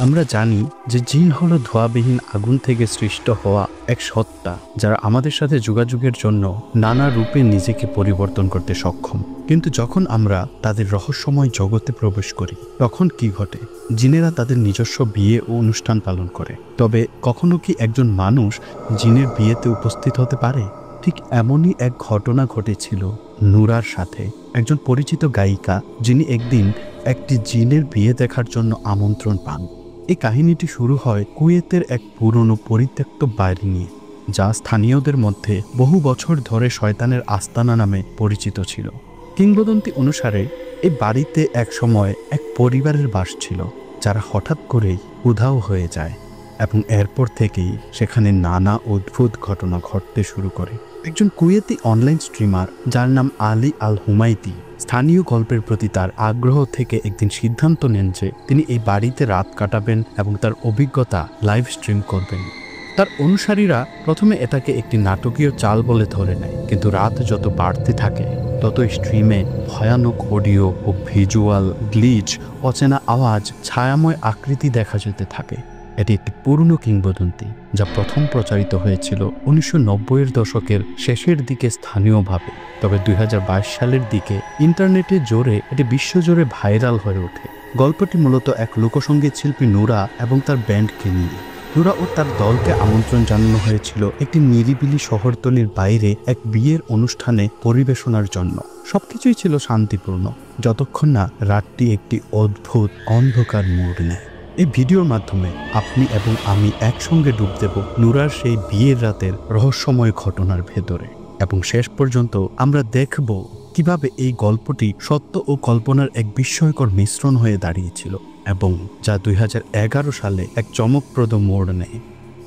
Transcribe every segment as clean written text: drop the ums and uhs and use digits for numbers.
আমরা জানি যে জিন হলো ধোঁয়াবিহীন আগুন থেকে সৃষ্ট হওয়া এক সত্তা যারা আমাদের সাথে যোগাযোগের জন্য নানা রূপে নিজেকে পরিবর্তন করতে সক্ষম। কিন্তু যখন আমরা তাদের রহস্যময় জগতে প্রবেশ করি তখন কি ঘটে? জিনেরা তাদের নিজস্ব বিয়ে ও অনুষ্ঠান পালন করে। তবে কখনো কি একজন মানুষ জিনের বিয়েতে উপস্থিত হতে পারে? ঠিক এমনই এক ঘটনা ঘটেছিল নূরার সাথে, একজন পরিচিত গায়িকা যিনি একদিন একটি জিনের বিয়ে দেখার জন্য আমন্ত্রণ পান। এই কাহিনীটি শুরু হয় কুয়েতের এক পুরনো পরিত্যক্ত বাড়ি নিয়ে, যা স্থানীয়দের মধ্যে বহু বছর ধরে শয়তানের আস্তানা নামে পরিচিত ছিল। কিংবদন্তি অনুসারে এই বাড়িতে এক সময় এক পরিবারের বাস ছিল যারা হঠাৎ করেই উধাও হয়ে যায় এবং এরপর থেকেই সেখানে নানা অদ্ভুত ঘটনা ঘটতে শুরু করে। একজন কুয়েতি অনলাইন স্ট্রিমার যার নাম আলী আল হুমাইতি স্থানীয় গল্পের প্রতি তার আগ্রহ থেকে একদিন সিদ্ধান্ত নেন যে তিনি এই বাড়িতে রাত কাটাবেন এবং তার অভিজ্ঞতা লাইভ স্ট্রিম করবেন। তার অনুসারীরা প্রথমে এটাকে একটি নাটকীয় চাল বলে ধরে নেয়, কিন্তু রাত যত বাড়তে থাকে তত স্ট্রিমে ভয়ানক অডিও ও ভিজুয়াল গ্লিচ, অচেনা আওয়াজ, ছায়াময় আকৃতি দেখা যেতে থাকে। এটি একটি পুরনো কিংবদন্তি যা প্রথম প্রচারিত হয়েছিল 1990-এর দশকের শেষের দিকে স্থানীয়ভাবে। তবে 2022 সালের দিকে ইন্টারনেটে জোরে এটি বিশ্বজুড়ে ভাইরাল হয়ে ওঠে। গল্পটি মূলত এক লোকসঙ্গীত শিল্পী নূরা এবং তার ব্যান্ডকে নিয়ে। নূরা ও তার দলকে আমন্ত্রণ জানানো হয়েছিল একটি নিরিবিলি শহরতলির বাইরে এক বিয়ের অনুষ্ঠানে পরিবেশনার জন্য। সবকিছুই ছিল শান্তিপূর্ণ যতক্ষণ না রাতটি একটি অদ্ভুত অন্ধকার মোড় নেয়। এই ভিডিওর মাধ্যমে আপনি এবং আমি একসঙ্গে ডুব দেব নূরার সেই বিয়ের রাতের রহস্যময় ঘটনার ভেতরে, এবং শেষ পর্যন্ত আমরা দেখব কিভাবে এই গল্পটি সত্য ও কল্পনার এক বিস্ময়কর মিশ্রণ হয়ে দাঁড়িয়েছিল এবং যা 2011 সালে এক চমকপ্রদ মোড় নেয়।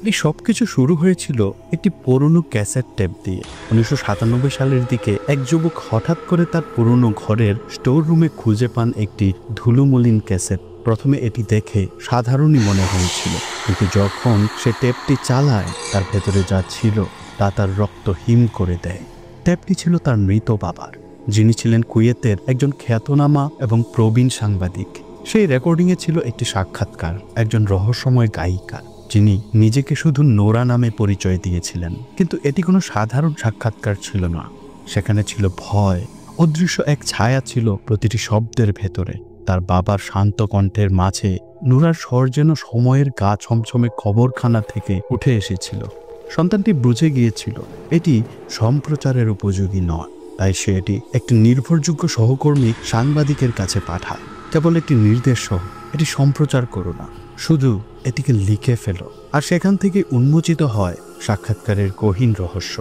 এই সবকিছু শুরু হয়েছিল একটি পুরনো ক্যাসেট টেপ দিয়ে। 1997 সালের দিকে এক যুবক হঠাৎ করে তার পুরনো ঘরের স্টোর রুমে খুঁজে পান একটি ধুলোমলিন ক্যাসেট। প্রথমে এটি দেখে সাধারণই মনে হয়েছিল, কিন্তু যখন সে টেপটি চালায় তার ভেতরে যা ছিল তা তার রক্ত হিম করে দেয়। টেপটি ছিল তার মৃত বাবার, যিনি ছিলেন কুয়েতের একজন খ্যাতনামা এবং প্রবীণ সাংবাদিক। সেই রেকর্ডিংয়ে ছিল একটি সাক্ষাৎকার একজন রহস্যময় গায়িকা, যিনি নিজেকে শুধু নোরা নামে পরিচয় দিয়েছিলেন। কিন্তু এটি কোনো সাধারণ সাক্ষাৎকার ছিল না। সেখানে ছিল ভয়, অদৃশ্য এক ছায়া ছিল প্রতিটি শব্দের ভেতরে। তার বাবার শান্ত কণ্ঠের মাঝে নূরার স্বর যেন সময়ের গা ছমছমে খবরখানা থেকে উঠে এসেছিল। সন্তানটি বুঝে গিয়েছিল এটি সম্প্রচারের উপযোগী নয়, তাই সে এটি একটি নির্ভরযোগ্য সহকর্মী সাংবাদিকের কাছে পাঠায়। কেবল একটি নির্দেশ সহ, এটি সম্প্রচার করো না, শুধু এটিকে লিখে ফেলো। আর সেখান থেকে উন্মোচিত হয় সাক্ষাৎকারের গহীন রহস্য।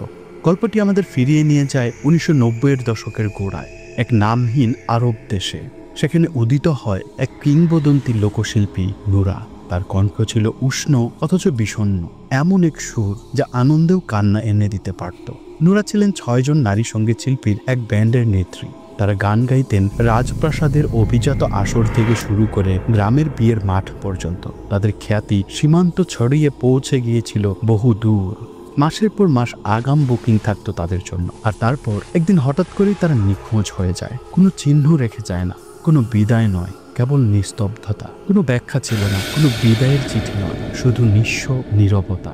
গল্পটি আমাদের ফিরিয়ে নিয়ে যায় 1990-এর দশকের গোড়ায় এক নামহীন আরব দেশে। সেখানে উদিত হয় এক কিংবদন্তি লোকশিল্পী নূরা। তার কণ্ঠ ছিল উষ্ণ অথচ বিষণ্ণ, এমন এক সুর যা আনন্দেও কান্না এনে দিতে পারত। নূরা ছিলেন 6 জন নারী সঙ্গীত শিল্পীর এক ব্যান্ডের নেত্রী। তারা গান গাইতেন রাজপ্রাসাদের অভিজাত আসর থেকে শুরু করে গ্রামের বিয়ের মাঠ পর্যন্ত। তাদের খ্যাতি সীমান্ত ছড়িয়ে পৌঁছে গিয়েছিল বহু দূর। মাসের পর মাস আগাম বুকিং থাকতো তাদের জন্য। আর তারপর একদিন হঠাৎ করেই তারা নিখোঁজ হয়ে যায়। কোনো চিহ্ন রেখে যায় না, কোনো বিদায় নয়, কেবল নিস্তব্ধতা। কোনো ব্যাখ্যা ছিল না, কোনো বিদায়ের চিঠি নয়, শুধু নিঃস্ব নীরবতা।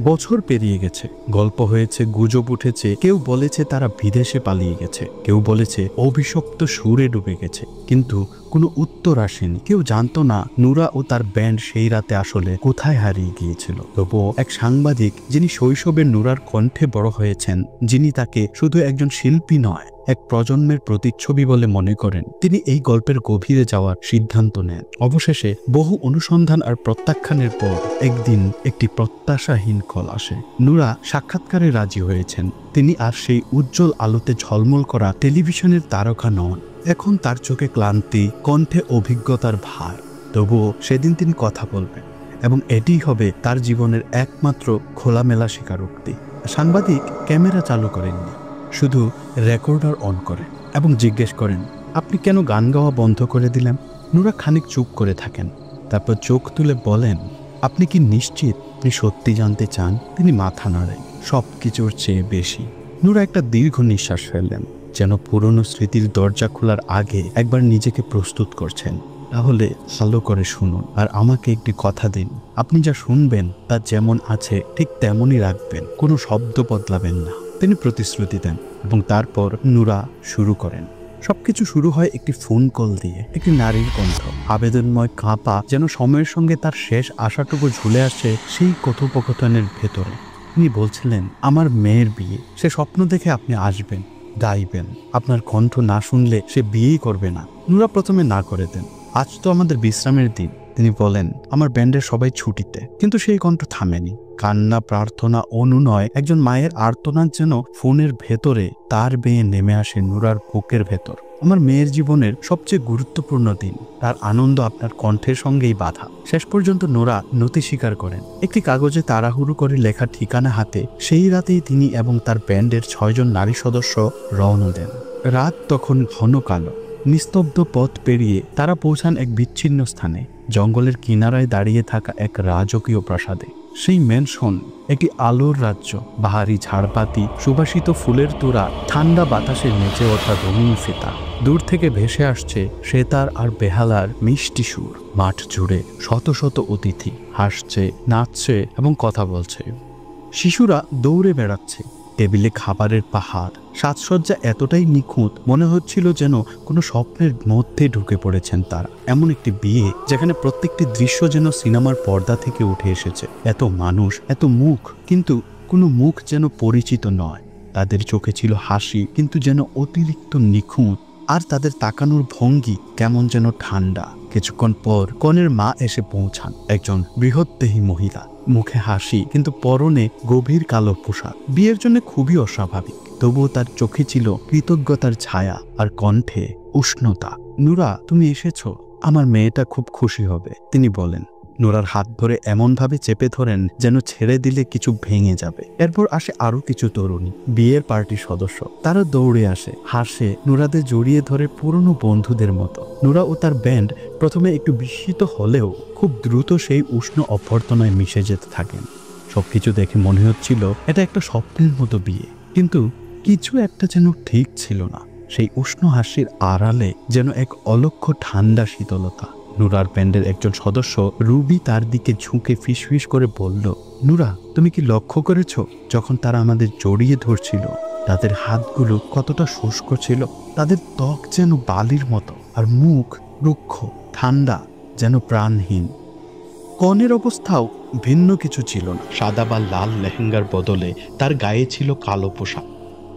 বছর পেরিয়ে গেছে, গল্প হয়েছে, গুজব উঠেছে। কেউ বলেছে তারা বিদেশে পালিয়ে গেছে, কেউ বলেছে অভিশপ্ত সুরে ডুবে গেছে, কিন্তু কোনো উত্তর আসেনি। কেউ জানতো না নূরা ও তার ব্যান্ড সেই রাতে আসলে কোথায় হারিয়ে গিয়েছিল। তবুও এক সাংবাদিক, যিনি শৈশবে নূরার কণ্ঠে বড় হয়েছেন, যিনি তাকে শুধু একজন শিল্পী নয়, এক প্রজন্মের প্রতিচ্ছবি বলে মনে করেন, তিনি এই গল্পের গভীরে যাওয়ার সিদ্ধান্ত নেন। অবশেষে বহু অনুসন্ধান আর প্রত্যাখ্যানের পর একদিন একটি প্রত্যাশাহীন কল আসে। নূরা সাক্ষাৎকারে রাজি হয়েছেন। তিনি আর সেই উজ্জ্বল আলোতে ঝলমল করা টেলিভিশনের তারকা নন। এখন তার চোখে ক্লান্তি, কণ্ঠে অভিজ্ঞতার ভার। তবুও সেদিন তিনি কথা বলবেন, এবং এটিই হবে তার জীবনের একমাত্র খোলামেলা স্বীকারোক্তি। সাংবাদিক ক্যামেরা চালু করেননি, শুধু রেকর্ডার অন করেন এবং জিজ্ঞেস করেন, আপনি কেন গান গাওয়া বন্ধ করে দিলেন? নূরা খানিক চুপ করে থাকেন, তারপর চোখ তুলে বলেন, আপনি কি নিশ্চিত আপনি সত্যি জানতে চান? তিনি মাথা নাড়েন, সব কিছুর চেয়ে বেশি। নূরা একটা দীর্ঘ নিঃশ্বাস ফেললেন, যেন পুরনো স্মৃতির দরজা খোলার আগে একবার নিজেকে প্রস্তুত করছেন। তাহলে ভালো করে শুনুন আর আমাকে একটি কথা দিন, আপনি যা শুনবেন তা যেমন আছে ঠিক তেমনই রাখবেন, কোনো শব্দ বদলাবেন না। তিনি প্রতিশ্রুতি দেন এবং তারপর নূরা শুরু করেন। সবকিছু শুরু হয় একটি ফোন কল দিয়ে, একটি নারীর কণ্ঠ, আবেদনময় কাঁপা, যেন সময়ের সঙ্গে তার শেষ আশাটুকু ঝুলে আসে সেই কথোপকথনের ভেতরে। তিনি বলছিলেন, আমার মেয়ের বিয়ে, সে স্বপ্ন দেখে আপনি আসবেন, গাইবেন, আপনার কণ্ঠ না শুনলে সে বিয়েই করবে না। নূরা প্রথমে না করে দেন, আজ তো আমাদের বিশ্রামের দিন। তিনি বলেন, আমার ব্যান্ডের সবাই ছুটিতে। কিন্তু সেই কণ্ঠ থামেনি। কান্না, প্রার্থনা, অনুনয়, একজন মায়ের আর্তনাদ যেন ফোনের ভেতরে তার বেয়ে নেমে আসে নূরার বুকের ভেতর। আমার মেয়ের জীবনের সবচেয়ে গুরুত্বপূর্ণ দিন, তার আনন্দ আপনার কণ্ঠের সঙ্গেই বাধা। শেষ পর্যন্ত নূরা নতি স্বীকার করেন। একটি কাগজে তাড়াহুড়ো করে লেখা ঠিকানা হাতে সেই রাতেই তিনি এবং তার ব্যান্ডের 6 জন নারী সদস্য রওনা দেন। রাত তখন ঘন কালো। নিস্তব্ধ পথ পেরিয়ে তারা পৌঁছান এক বিচ্ছিন্ন স্থানে, জঙ্গলের কিনারায় দাঁড়িয়ে থাকা এক রাজকীয় প্রাসাদে। সেই ম্যানশন একটি আলোর রাজ্য, বাহারি ঝাড়পাতি, সুবাসিত ফুলের তোড়া, ঠান্ডা বাতাসে নেচে ওঠা রঙিন ফিতা। দূর থেকে ভেসে আসছে সেতার আর বেহালার মিষ্টি সুর। মাঠ জুড়ে শত শত অতিথি হাসছে, নাচছে এবং কথা বলছে। শিশুরা দৌড়ে বেড়াচ্ছে। টেবিলে খাবারের পাহাড়, সাজসজ্জা এতটাই নিখুঁত, মনে হচ্ছিল যেন কোনো স্বপ্নের মধ্যে ঢুকে পড়েছেন তারা। এমন একটি বিয়ে যেখানে প্রত্যেকটি দৃশ্য যেন সিনেমার পর্দা থেকে উঠে এসেছে। এত মানুষ, এত মুখ, কিন্তু কোনো মুখ যেন পরিচিত নয়। তাদের চোখে ছিল হাসি, কিন্তু যেন অতিরিক্ত নিখুঁত, আর তাদের তাকানোর ভঙ্গি কেমন যেন ঠান্ডা। কিছুক্ষণ পর কনের মা এসে পৌঁছান, একজন বৃহৎদেহী মহিলা, মুখে হাসি কিন্তু পরনে গভীর কালো পোশাক। বিয়ের জন্য খুবই অস্বাভাবিক, তবুও তার চোখে ছিল কৃতজ্ঞতার ছায়া আর কণ্ঠে উষ্ণতা। নূরা, তুমি এসেছো, আমার মেয়েটা খুব খুশি হবে, তিনি বলেন। নূরার হাত ধরে এমনভাবে চেপে ধরেন যেন ছেড়ে দিলে কিছু ভেঙে যাবে। এরপর আসে আরো কিছু তরুণী, বিয়ের পার্টির সদস্য। তারা দৌড়ে আসে, হাসে, নূরাদের জড়িয়ে ধরে পুরনো বন্ধুদের মতো। নূরা ও তার ব্যান্ড প্রথমে একটু বিস্মিত হলেও খুব দ্রুত সেই উষ্ণ অভ্যর্থনায় মিশে যেতে থাকেন। সবকিছু দেখে মনে হচ্ছিল এটা একটা স্বপ্নের মতো বিয়ে, কিন্তু কিছু একটা যেন ঠিক ছিল না। সেই উষ্ণ হাসির আড়ালে যেন এক অলক্ষ্য ঠান্ডা শীতলতা। নূরার ব্যান্ডের একজন সদস্য রুবি তার দিকে ঝুঁকে ফিসফিস করে বলল, নূরা, তুমি কি লক্ষ্য করেছ যখন তারা আমাদের জড়িয়ে ধরছিল তাদের হাতগুলো কতটা শুষ্ক ছিল? তাদের ত্বক যেন বালির মতো, আর মুখ রুক্ষ, ঠান্ডা, যেন প্রাণহীন। কনের অবস্থাও ভিন্ন কিছু ছিল না। সাদা বা লাল লেহেঙ্গার বদলে তার গায়ে ছিল কালো পোশাক,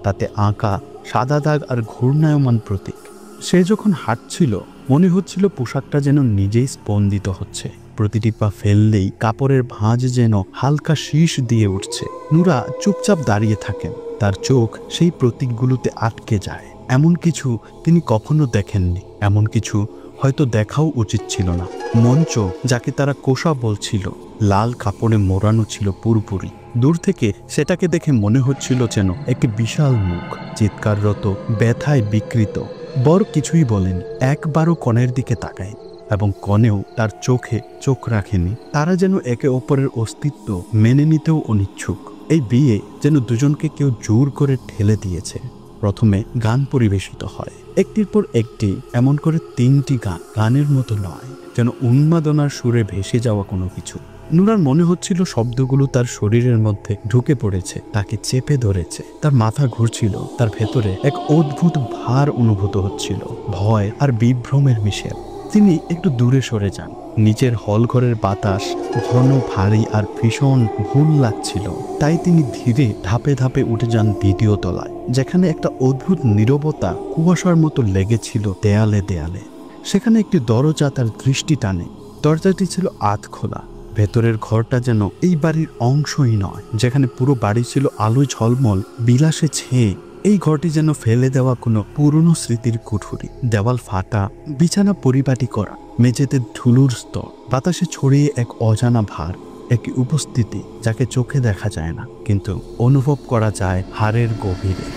তাতে আঁকা সাদা দাগ আর ঘূর্ণায়মান প্রতীক। সে যখন হাঁটছিল মনে হচ্ছিল পোশাকটা যেন নিজেই স্পন্দিত হচ্ছে। প্রতিটি পা ফেললেই কাপড়ের ভাঁজ যেন হালকা শীষ দিয়ে উঠছে। নূরা চুপচাপ দাঁড়িয়ে থাকেন, তার চোখ সেই প্রতীকগুলোতে আটকে যায়। এমন কিছু তিনি কখনো দেখেননি, এমন কিছু হয়তো দেখাও উচিত ছিল না। মঞ্চ, যাকে তারা কোষা বলছিল, লাল কাপড়ে মোড়ানো ছিল পুরোপুরি। দূর থেকে সেটাকে দেখে মনে হচ্ছিল যেন একটি বিশাল মুখ, চিৎকাররত, ব্যথায় বিকৃত। বর কিছুই বলেনি, একবারও কনের দিকে তাকায়নি, এবং কনেও তার চোখে চোখ রাখেনি। তারা যেন একে অপরের অস্তিত্ব মেনে নিতেও অনিচ্ছুক। এই বিয়ে যেন দুজনকে কেউ জোর করে ঠেলে দিয়েছে। প্রথমে গান পরিবেশিত হয়, একটির পর একটি, এমন করে 3টি গান, গানের মতো নয়, যেন উন্মাদনার সুরে ভেসে যাওয়া কোনো কিছু। নূরার মনে হচ্ছিল শব্দগুলো তার শরীরের মধ্যে ঢুকে পড়েছে, তাকে চেপে ধরেছে। তার মাথা ঘুরছিল, তার ভেতরে এক অদ্ভুত ভার অনুভূত হচ্ছিল, ভয় আর বিভ্রমের মিশেল। তিনি একটু দূরে সরে যান। নিচের হলঘরের বাতাস ঘন, ভারী আর ভীষণ ভুল লাগছিল। তাই তিনি ধীরে ধাপে ধাপে উঠে যান দ্বিতীয় তলায়, যেখানে একটা অদ্ভুত নীরবতা কুয়াশার মতো লেগেছিল দেয়ালে দেয়ালে। সেখানে একটি দরজা তার দৃষ্টি টানে। দরজাটি ছিল আধ খোলা। ভেতরের ঘরটা যেন এই বাড়ির অংশই নয়, যেখানে পুরো বাড়ি ছিল আলোয় ঝলমল, বিলাসে ছেয়ে। এই ঘরটি যেন ফেলে দেওয়া কোনো পুরনো স্মৃতির কুঠুরি। দেওয়াল ফাটা, বিছানা পরিপাটি করা, মেঝেতে ধুলোর স্তর, বাতাসে ছড়িয়ে এক অজানা ভার, একটি উপস্থিতি যাকে চোখে দেখা যায় না, কিন্তু অনুভব করা যায় হাড়ের গভীরে।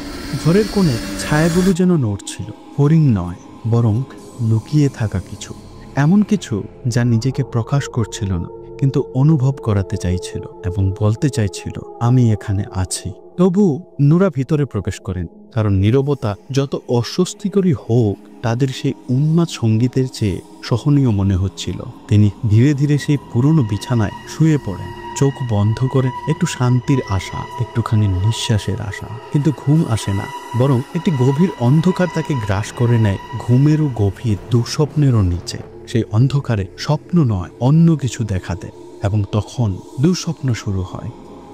ঘরের কোণে ছায়াগুলো যেন নড়ছিল, হরিণ নয়, বরং লুকিয়ে থাকা কিছু, এমন কিছু যা নিজেকে প্রকাশ করছিল না। কিন্তু অনুভব করাতে চাইছিল এবং বলতে চাইছিল আমি এখানে আছি। তবু নুরা ভিতরে প্রবেশ করেন, কারণ নীরবতা যত অস্বস্তিকরই হোক তাদের সেই উন্মাদ সঙ্গীতের চেয়ে সহনীয় মনে হচ্ছিল। তিনি ধীরে ধীরে সেই পুরনো বিছানায় শুয়ে পড়েন, চোখ বন্ধ করে একটু শান্তির আশা, একটুখানি নিঃশ্বাসের আশা। কিন্তু ঘুম আসে না, বরং একটি গভীর অন্ধকার তাকে গ্রাস করে নেয়, ঘুমেরও গভীর, দুঃস্বপ্নেরও নিচে। সেই অন্ধকারে স্বপ্ন নয়, অন্য কিছু দেখা দেয় এবং তখন দুঃস্বপ্ন শুরু হয়।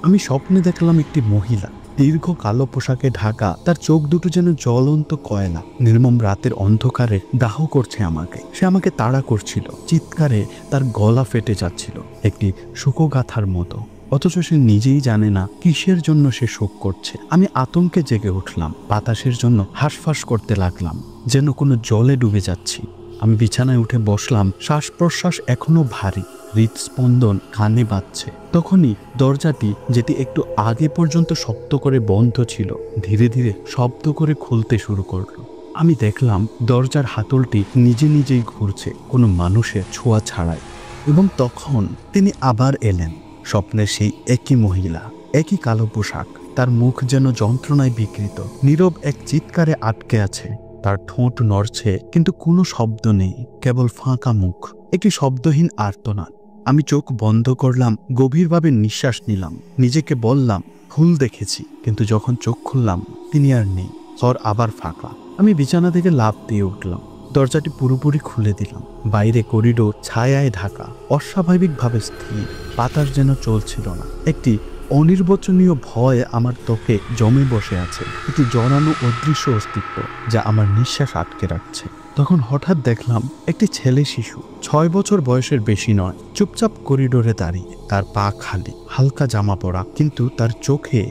আমি স্বপ্নে দেখলাম একটি মহিলা, দীর্ঘ কালো পোশাকে ঢাকা, তার চোখ দুটো যেন জ্বলন্ত কয়লা, নির্মম রাতের অন্ধকারে দাহ করছে আমাকে। সে আমাকে তাড়া করছিল, চিৎকারে তার গলা ফেটে যাচ্ছিল, একটি শোকগাথার মতো। অথচ সে নিজেই জানে না কিসের জন্য সে শোক করছে। আমি আতঙ্কে জেগে উঠলাম, বাতাসের জন্য হাঁসফাঁস করতে লাগলাম, যেন কোনো জলে ডুবে যাচ্ছি। আমি বিছানায় উঠে বসলাম, শ্বাস প্রশ্বাস এখনো ভারী, হৃদস্পন্দন কানে বাজছে। তখনই দরজাটি, যেটি একটু আগে পর্যন্ত শক্ত করে বন্ধ ছিল, ধীরে ধীরে শব্দ করে খুলতে শুরু করলো। আমি দেখলাম দরজার হাতলটি নিজে নিজেই ঘুরছে, কোনো মানুষের ছোঁয়া ছাড়াই। এবং তখন তিনি আবার এলেন, স্বপ্নের সেই একই মহিলা, একই কালো পোশাক, তার মুখ যেন যন্ত্রণায় বিকৃত, নীরব এক চিৎকারে আটকে আছে। তার ঠোঁট নড়ছে, কিন্তু কোনো শব্দ নেই, কেবল ফাঁকা মুখ, একটি শব্দহীন আর্তনাদ। আমি চোখ বন্ধ করলাম, গভীরভাবে নিঃশ্বাস নিলাম, নিজেকে বললাম ভুল দেখেছি। কিন্তু যখন চোখ খুললাম তিনি আর নেই, ঘর আবার ফাঁকা। আমি বিছানা থেকে লাফ দিয়ে উঠলাম, দরজাটি পুরোপুরি খুলে দিলাম। বাইরে করিডোর ছায়ায় ঢাকা, অস্বাভাবিকভাবে স্থির, বাতাস যেন চলছিল না। একটি অনির্বচনীয় ভয় আমার ত্বকে জমে বসে আছে, একটি জড়ানো অদৃশ্য অস্তিত্ব যা আমার নিঃশ্বাস আটকে রাখছে। তখন হঠাৎ দেখলাম একটি ছেলে শিশু, 6 বছর বয়সের বেশি নয়, চুপচাপ করিডোরে দাঁড়িয়ে, তার পা খালি, হালকা জামা পরা, কিন্তু তার চোখে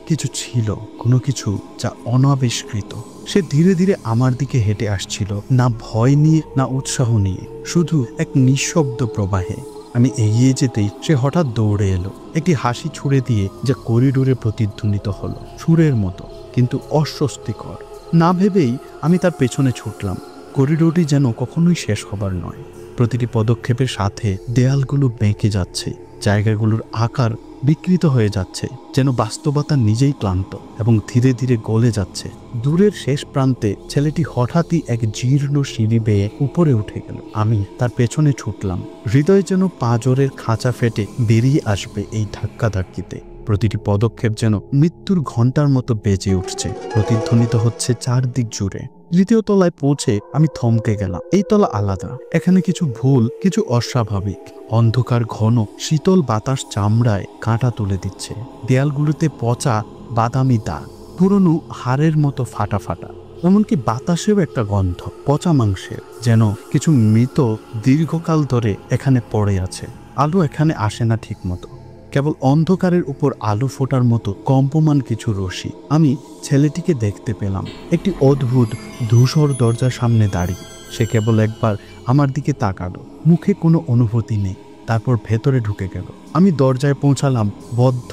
কিছু ছিল, কোনো কিছু যা অনাবিষ্কৃত। সে ধীরে ধীরে আমার দিকে হেঁটে আসছিল, না ভয় নিয়ে না উৎসাহ নিয়ে, শুধু এক নিঃশব্দ প্রবাহে। আমি এগিয়ে যেতেই সে হঠাৎ দৌড়ে এলো, একটি হাসি ছুড়ে দিয়ে যা করিডোরে প্রতিধ্বনিত হলো, সুরের মতো কিন্তু অস্বস্তিকর। না ভেবেই আমি তার পেছনে ছুটলাম। করিডোরটি যেন কখনোই শেষ হবার নয়, প্রতিটি পদক্ষেপের সাথে দেয়ালগুলো বেঁকে যাচ্ছে, জায়গাগুলোর আকার বিকৃত হয়ে যাচ্ছে, যেন বাস্তবতা নিজেই ক্লান্ত এবং ধীরে ধীরে গলে যাচ্ছে। দূরের শেষ প্রান্তে ছেলেটি হঠাৎই এক জীর্ণ সিঁড়ি বেয়ে উপরে উঠে গেল। আমি তার পেছনে ছুটলাম, হৃদয় যেন পাঁজরের খাঁচা ফেটে বেরিয়ে আসবে এই ধাক্কাধাক্কিতে। প্রতিটি পদক্ষেপ যেন মৃত্যুর ঘণ্টার মতো বেজে উঠছে, প্রতিধ্বনিত হচ্ছে চারদিক জুড়ে। 3য় তলায় পৌঁছে আমি থমকে গেলাম। এই তলা আলাদা, এখানে কিছু ভুল, কিছু অস্বাভাবিক। অন্ধকার ঘন, শীতল বাতাস চামড়ায় কাঁটা তুলে দিচ্ছে, দেয়ালগুলোতে পচা বাদামি দাগ, পুরনো হাড়ের মতো ফাটা ফাটা, এমনকি বাতাসেও একটা গন্ধ, পচা মাংসের, যেন কিছু মৃত দীর্ঘকাল ধরে এখানে পড়ে আছে। আলো এখানে আসে না ঠিক মতো, কেবল অন্ধকারের উপর আলো ফোটার মতো কম্পমান কিছু রশি। আমি ছেলেটিকে দেখতে পেলাম, একটি অদ্ভুত ধূসর দরজার সামনে দাঁড়িয়ে। সে কেবল একবার আমার দিকে তাকালো, মুখে কোনো অনুভূতি নেই, তারপর ভেতরে ঢুকে গেল। আমি দরজায় পৌঁছালাম, বদ্ধ,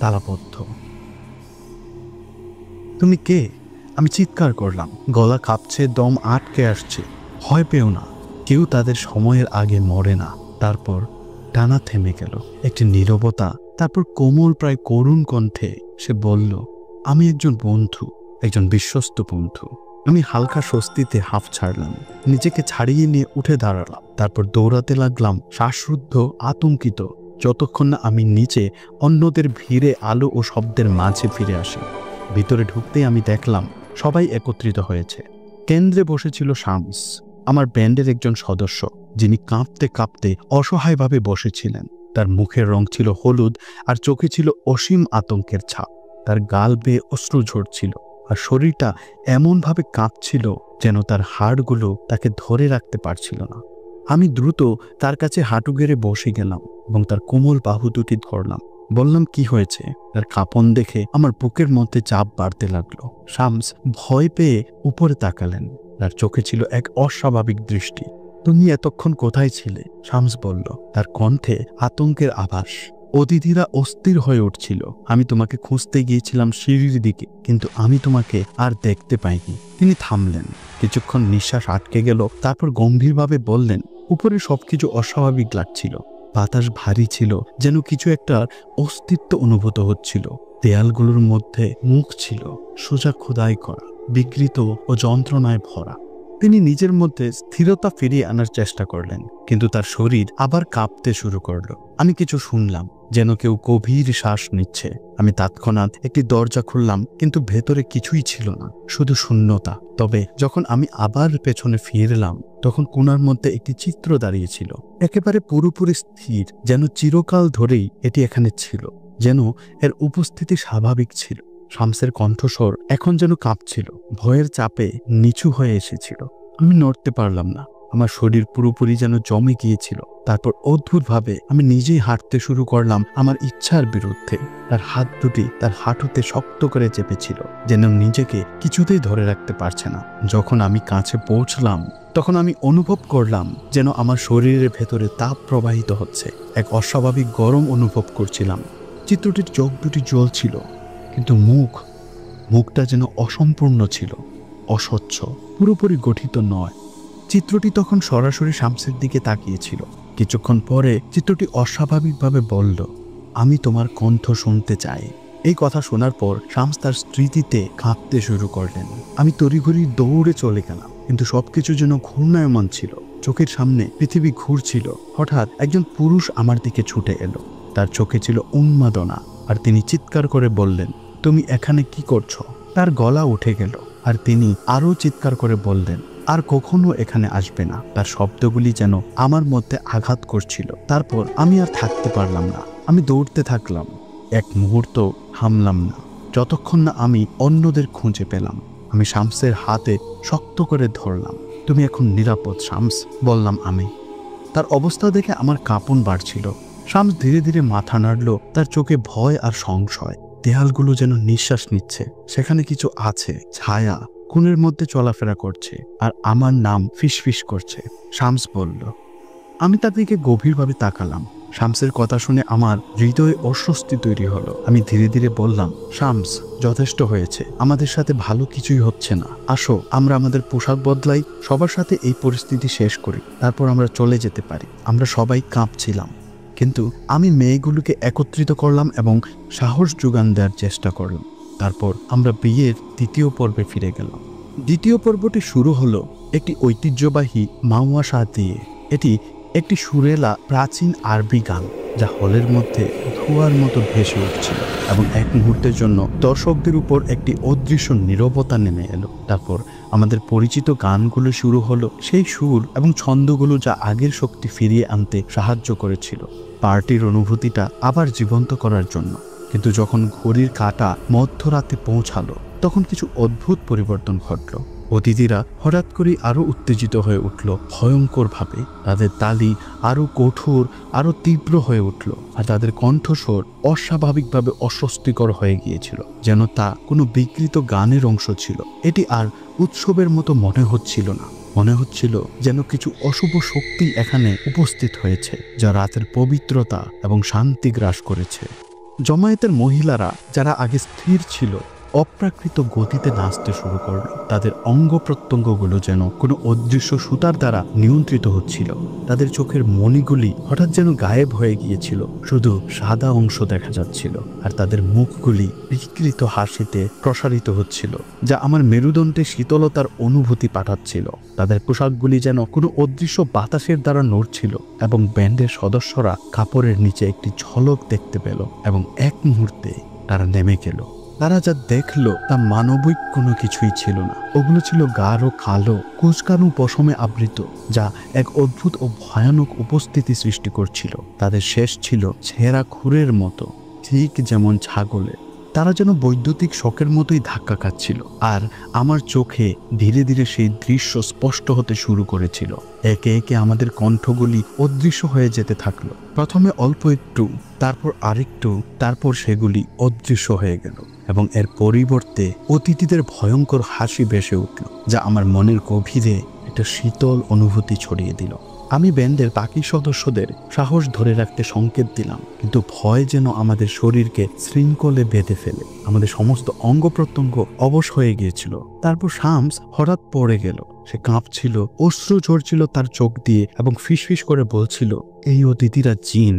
তালাবদ্ধ। তুমি কে? আমি চিৎকার করলাম, গলা কাঁপছে, দম আটকে আসছে। ভয় পেও না, কেউ তাদের সময়ের আগে মরে না। তারপর টানা থেমে গেল, একটি নীরবতা, তারপর কোমল, প্রায় করুণ কণ্ঠে সে বলল, আমি একজন বন্ধু, একজন বিশ্বস্ত বন্ধু। আমি হালকা স্বস্তিতে হাঁফ ছাড়লাম, নিজেকে ছাড়িয়ে নিয়ে উঠে দাঁড়ালাম, তারপর দৌড়াতে লাগলাম, শ্বাসরুদ্ধ, আতঙ্কিত, যতক্ষণ না আমি নিচে অন্যদের ভিড়ে, আলো ও শব্দের মাঝে ফিরে আসি। ভিতরে ঢুকতেই আমি দেখলাম সবাই একত্রিত হয়েছে। কেন্দ্রে বসেছিল শামস, আমার ব্যান্ডের একজন সদস্য, যিনি কাঁপতে কাঁপতে অসহায়ভাবে বসেছিলেন। তার মুখের রং ছিল হলুদ আর চোখে ছিল অসীম আতঙ্কের ছাপ। তার গাল বেয়ে অশ্রু ঝরছিল আর শরীরটা এমনভাবে কাঁপছিল যেন তার হাড়গুলো তাকে ধরে রাখতে পারছিল না। আমি দ্রুত তার কাছে হাঁটু গেড়ে বসে গেলাম এবং তার কোমল বাহু দুটি ধরলাম। বললাম, কি হয়েছে? তার কাঁপন দেখে আমার বুকের মধ্যে চাপ বাড়তে লাগলো। শামস ভয় পেয়ে উপরে তাকালেন, তার চোখে ছিল এক অস্বাভাবিক দৃষ্টি। তুমি এতক্ষণ কোথায় ছিলে? শামস বলল, তার কণ্ঠে আতঙ্কের আভাস। অতিথিরা অস্থির হয়ে উঠছিল। আমি তোমাকে খুঁজতে গিয়েছিলাম সিঁড়ির দিকে, কিন্তু আমি তোমাকে আর দেখতে পাইনি। তিনি থামলেন, কিছুক্ষণ নিঃশ্বাস আটকে গেল, তারপর গম্ভীরভাবে বললেন, উপরে সবকিছু অস্বাভাবিক লাগছিল, বাতাস ভারী ছিল, যেন কিছু একটা অস্তিত্ব অনুভূত হচ্ছিল। দেয়ালগুলোর মধ্যে মুখ ছিল, সোজা খোদাই করা, বিকৃত ও যন্ত্রণায় ভরা। তিনি নিজের মধ্যে স্থিরতা ফিরিয়ে আনার চেষ্টা করলেন, কিন্তু তার শরীর আবার কাঁপতে শুরু করলো। আমি কিছু শুনলাম, যেন কেউ গভীর শ্বাস নিচ্ছে। আমি তৎক্ষণাৎ একটি দরজা খুললাম, কিন্তু ভেতরে কিছুই ছিল না, শুধু শূন্যতা। তবে যখন আমি আবার পেছনে ফিরলাম, তখন কোণার মধ্যে একটি চিত্র দাঁড়িয়েছিল, একেবারে পুরোপুরি স্থির, যেন চিরকাল ধরেই এটি এখানে ছিল, যেন এর উপস্থিতি স্বাভাবিক ছিল। শামসের কণ্ঠস্বর এখন যেন কাঁপছিল, ভয়ের চাপে নিচু হয়ে এসেছিল। আমি নড়তে পারলাম না, আমার শরীর পুরোপুরি যেন জমে গিয়েছিল। তারপর অদ্ভুতভাবে আমি নিজেই হাঁটতে শুরু করলাম, আমার ইচ্ছার বিরুদ্ধে। তার হাত দুটি তার হাঁটুতে শক্ত করে চেপেছিল, যেন নিজেকে কিছুতেই ধরে রাখতে পারছে না। যখন আমি কাছে পৌঁছলাম, তখন আমি অনুভব করলাম যেন আমার শরীরের ভেতরে তাপ প্রবাহিত হচ্ছে। এক অস্বাভাবিক গরম অনুভব করছিলাম। চিত্রটির চোখ দুটি জ্বলছিল, কিন্তু মুখটা যেন অসম্পূর্ণ ছিল, অস্বচ্ছ, পুরোপুরি গঠিত নয়। চিত্রটি তখন সরাসরি শামসের দিকে তাকিয়েছিল। কিছুক্ষণ পরে চিত্রটি অস্বাভাবিকভাবে বলল, আমি তোমার কণ্ঠ শুনতে চাই। এই কথা শোনার পর শামস তার স্মৃতিতে কাঁপতে শুরু করলেন। আমি তড়িঘড়ি দৌড়ে চলে গেলাম, কিন্তু সবকিছু যেন ঘূর্ণায়মান ছিল। চোখের সামনে পৃথিবী ঘুরছিল। হঠাৎ একজন পুরুষ আমার দিকে ছুটে এলো। তার চোখে ছিল উন্মাদনা, আর তিনি চিৎকার করে বললেন, তুমি এখানে কি করছো? তার গলা উঠে গেল, আর তিনি আরও চিৎকার করে বললেন, আর কখনো এখানে আসবে না। তার শব্দগুলি যেন আমার মধ্যে আঘাত করছিল। তারপর আমি আর থাকতে পারলাম না, আমি দৌড়তে থাকলাম। এক মুহূর্ত থামলাম না, যতক্ষণ না আমি অন্যদের খুঁজে পেলাম। আমি শামসের হাতে শক্ত করে ধরলাম। তুমি এখন নিরাপদ শামস, বললাম আমি। তার অবস্থা দেখে আমার কাঁপন বাড়ছিল। শামস ধীরে ধীরে মাথা নাড়ল, তার চোখে ভয় আর সংশয়। দেয়ালগুলো যেন নিঃশ্বাস নিচ্ছে, সেখানে কিছু আছে, ছায়া কোণের মধ্যে চলাফেরা করছে, আর আমার নাম ফিসফিস করছে। শামস বলল। আমি তার দিকে গভীরভাবে তাকালাম। শামসের কথা শুনে আমার হৃদয়ে অস্বস্তি তৈরি হলো। আমি ধীরে ধীরে বললাম, শামস, যথেষ্ট হয়েছে, আমাদের সাথে ভালো কিছুই হচ্ছে না। আসো আমরা আমাদের পোশাক বদলাই, সবার সাথে এই পরিস্থিতি শেষ করি, তারপর আমরা চলে যেতে পারি। আমরা সবাই কাঁপছিলাম, কিন্তু আমি মেয়েগুলোকে একত্রিত করলাম এবং সাহস যোগান দেওয়ার চেষ্টা করলাম। তারপর আমরা বিয়ের দ্বিতীয় পর্বে ফিরে গেলাম। দ্বিতীয় পর্বটি শুরু হলো একটি ঐতিহ্যবাহী মাওয়া দিয়ে। এটি একটি সুরেলা প্রাচীন আরবি গান, যা হলের মধ্যে ধোঁয়ার মতো ভেসে উঠছিল, এবং এক মুহূর্তের জন্য দর্শকদের উপর একটি অদৃশ্য নীরবতা নেমে এলো। তারপর আমাদের পরিচিত গানগুলো শুরু হলো, সেই সুর এবং ছন্দগুলো যা আগের শক্তি ফিরিয়ে আনতে সাহায্য করেছিল, পার্টির অনুভূতিটা আবার জীবন্ত করার জন্য। কিন্তু যখন ঘড়ির কাঁটা মধ্যরাতে পৌঁছালো, তখন কিছু অদ্ভুত পরিবর্তন ঘটল। অতিথিরা হঠাৎ করে আরো উত্তেজিত হয়ে উঠল, ভয়ঙ্করভাবে। তাদের তালি আরো কঠোর, আরো তীব্র হয়ে উঠল, আর তাদের কণ্ঠস্বর অস্বাভাবিকভাবে অস্বস্তিকর হয়ে গিয়েছিল, যেন তা কোনো বিকৃত গানের অংশ ছিল। এটি আর উৎসবের মতো মনে হচ্ছিল না। মনে হচ্ছিল যেন কিছু অশুভ শক্তি এখানে উপস্থিত হয়েছে, যা রাতের পবিত্রতা এবং শান্তি গ্রাস করেছে। জমায়েতের মহিলারা, যারা আগে স্থির ছিল, অপ্রাকৃত গতিতে নাচতে শুরু করল। তাদের অঙ্গ প্রত্যঙ্গগুলো যেন কোনো অদৃশ্য সুতার দ্বারা নিয়ন্ত্রিত হচ্ছিল। তাদের চোখের মণিগুলি হঠাৎ যেন গায়েব হয়ে গিয়েছিল, শুধু সাদা অংশ দেখা যাচ্ছিল, আর তাদের মুখগুলি বিকৃত হাসিতে প্রসারিত হচ্ছিল, যা আমার মেরুদণ্ডে শীতলতার অনুভূতি পাঠাচ্ছিল। তাদের পোশাকগুলি যেন কোনো অদৃশ্য বাতাসের দ্বারা নড়ছিল, এবং ব্যান্ডের সদস্যরা কাপড়ের নিচে একটি ঝলক দেখতে পেল, এবং এক মুহূর্তে তারা নেমে গেল। তারা যা দেখলো তা মানবিক কোনো কিছুই ছিল না। ওগুলো ছিল গাঢ় কালো, কুচকানো পশমে আবৃত, যা এক অদ্ভুত ও ভয়ানক উপস্থিতি সৃষ্টি করছিল। তাদের শেষ ছিল ছেঁড়া খুরের মতো, ঠিক যেমন ছাগলের। তারা যেন বৈদ্যুতিক শকের মতোই ধাক্কা খাচ্ছিল, আর আমার চোখে ধীরে ধীরে সেই দৃশ্য স্পষ্ট হতে শুরু করেছিল। একে একে আমাদের কণ্ঠগুলি অদৃশ্য হয়ে যেতে থাকলো। প্রথমে অল্প একটু, তারপর আরেকটু, তারপর সেগুলি অদৃশ্য হয়ে গেল, এবং এর পরিবর্তে অতিথিদের ভয়ঙ্কর হাসি ভেসে উঠল, যা আমার মনের গভীরে একটা শীতল অনুভূতি ছড়িয়ে দিল। আমি ব্যান্ডের বাকি সদস্যদের সাহস ধরে রাখতে সংকেত দিলাম, কিন্তু ভয় যেন আমাদের শরীরকে শৃঙ্খলে বেঁধে ফেলে। আমাদের সমস্ত অঙ্গ প্রত্যঙ্গ অবশ হয়ে গিয়েছিল। তারপর শামস হঠাৎ পড়ে গেল। সে কাঁপছিল, অশ্রু ঝরছিল তার চোখ দিয়ে এবং ফিসফিস করে বলছিল, এই অতিথিরা জিন,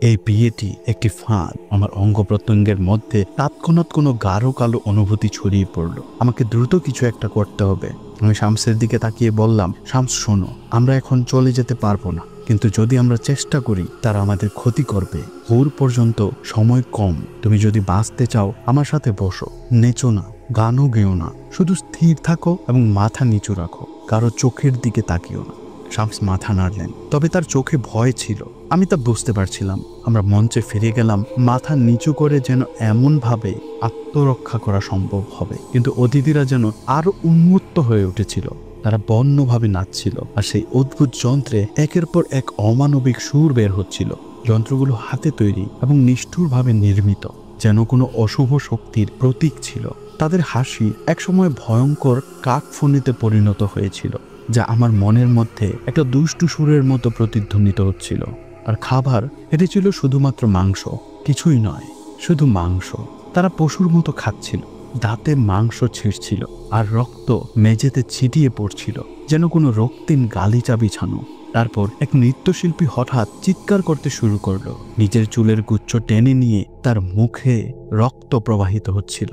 এই বিয়েটি একটি ফাঁদ। আমার অঙ্গ প্রত্যঙ্গের মধ্যে তৎক্ষণাৎ কোনো গাঢ় কালো অনুভূতি ছড়িয়ে পড়ল। আমাকে দ্রুত কিছু একটা করতে হবে। আমি শামসের দিকে তাকিয়ে বললাম, শামস শোনো, আমরা এখন চলে যেতে পারবো না, কিন্তু যদি আমরা চেষ্টা করি তারা আমাদের ক্ষতি করবে। ভোর পর্যন্ত সময় কম। তুমি যদি বাঁচতে চাও আমার সাথে বসো, নেচো না, গানও গেও না, শুধু স্থির থাকো এবং মাথা নিচু রাখো, কারো চোখের দিকে তাকিও না। শামস মাথা নাড়লেন, তবে তার চোখে ভয় ছিল। আমি তা বুঝতে পারছিলাম। আমরা মঞ্চে ফিরে গেলাম, মাথা নিচু করে, যেন এমনভাবে আত্মরক্ষা করা সম্ভব হবে। কিন্তু অতিথিরা যেন আরো উন্মত্ত হয়ে উঠেছিল। তারা বন্যভাবে নাচছিল, আর সেই অদ্ভুত যন্ত্রে একের পর এক অমানবিক সুর বের হচ্ছিল। যন্ত্রগুলো হাতে তৈরি এবং নিষ্ঠুরভাবে নির্মিত, যেন কোনো অশুভ শক্তির প্রতীক ছিল। তাদের হাসি একসময় ভয়ঙ্কর কাকফুনিতে পরিণত হয়েছিল, যা আমার মনের মধ্যে একটা দুষ্টু সুরের মতো প্রতিধ্বনিত হচ্ছিল। আর খাবার, এটি ছিল শুধুমাত্র মাংস, কিছুই নয়, শুধু মাংস। তারা পশুর মতো খাচ্ছিল, দাঁতে মাংস ছিঁড়ছিল, আর রক্ত মেঝেতে ছিটিয়ে পড়ছিল, যেন কোনো রক্তিম গালিচা বিছানো। তারপর এক নৃত্যশিল্পী হঠাৎ চিৎকার করতে শুরু করলো। নিজের চুলের গুচ্ছ টেনে নিয়ে তার মুখে রক্ত প্রবাহিত হচ্ছিল।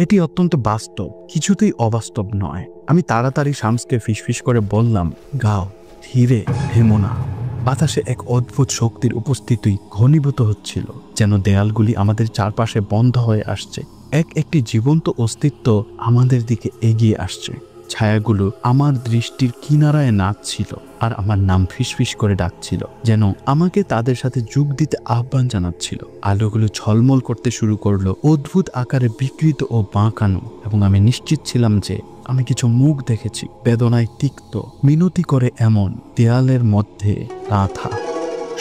এটি অত্যন্ত বাস্তব, কিছুতেই অবাস্তব নয়। আমি তাড়াতাড়ি শামসকে ফিসফিস করে বললাম, গাও, ধীরে, থেমো না। বাতাসে এক অদ্ভুত শক্তির উপস্থিতি ঘনীভূত হচ্ছিল, যেন দেয়ালগুলি আমাদের চারপাশে বন্ধ হয়ে আসছে। একটি জীবন্ত অস্তিত্ব আমাদের দিকে এগিয়ে আসছে। ছায়াগুলো আমার দৃষ্টির কিনারায় নাচছিল, আর আমার নাম ফিসফিস করে ডাকছিল, যেন আমাকে তাদের সাথে যোগ দিতে আহ্বান জানাচ্ছিল। আলোগুলো ঝলমল করতে শুরু করলো, অদ্ভুত আকারে বিকৃত ও বাঁকানো, এবং আমি নিশ্চিত ছিলাম যে আমি কিছু মুখ দেখেছি, বেদনায় তিক্ত, মিনতি করে এমন, দেয়ালের মধ্যে গাঁথা।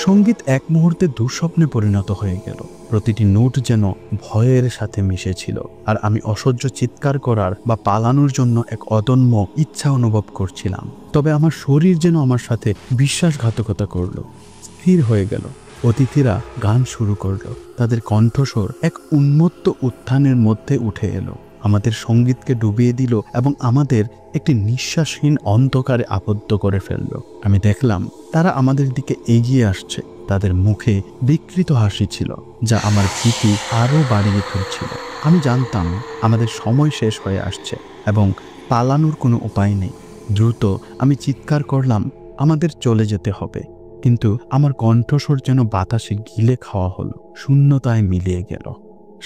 সঙ্গীত এক মুহূর্তে দুঃস্বপ্নে পরিণত হয়ে গেল। প্রতিটি নোট যেন ভয়ের সাথে মিশেছিল, আর আমি অসহ্য চিৎকার করার বা পালানোর জন্য এক অদম্য ইচ্ছা অনুভব করছিলাম। তবে আমার শরীর যেন আমার সাথে বিশ্বাসঘাতকতা করলো। স্থির হয়ে গেল। অতিথিরা গান শুরু করলো। তাদের কণ্ঠস্বর এক উন্মত্ত উত্থানের মধ্যে উঠে এলো, আমাদের সঙ্গীতকে ডুবিয়ে দিল এবং আমাদের একটি নিঃশ্বাসহীন অন্ধকারে আবদ্ধ করে ফেলল। আমি দেখলাম তারা আমাদের দিকে এগিয়ে আসছে। তাদের মুখে বিকৃত হাসি ছিল, যা আমার ভীতি আরও বাড়িয়ে তুলছিল। আমি জানতাম আমাদের সময় শেষ হয়ে আসছে এবং পালানোর কোনো উপায় নেই। দ্রুত আমি চিৎকার করলাম, আমাদের চলে যেতে হবে। কিন্তু আমার কণ্ঠস্বর যেন বাতাসে গিলে খাওয়া হলো, শূন্যতায় মিলিয়ে গেল।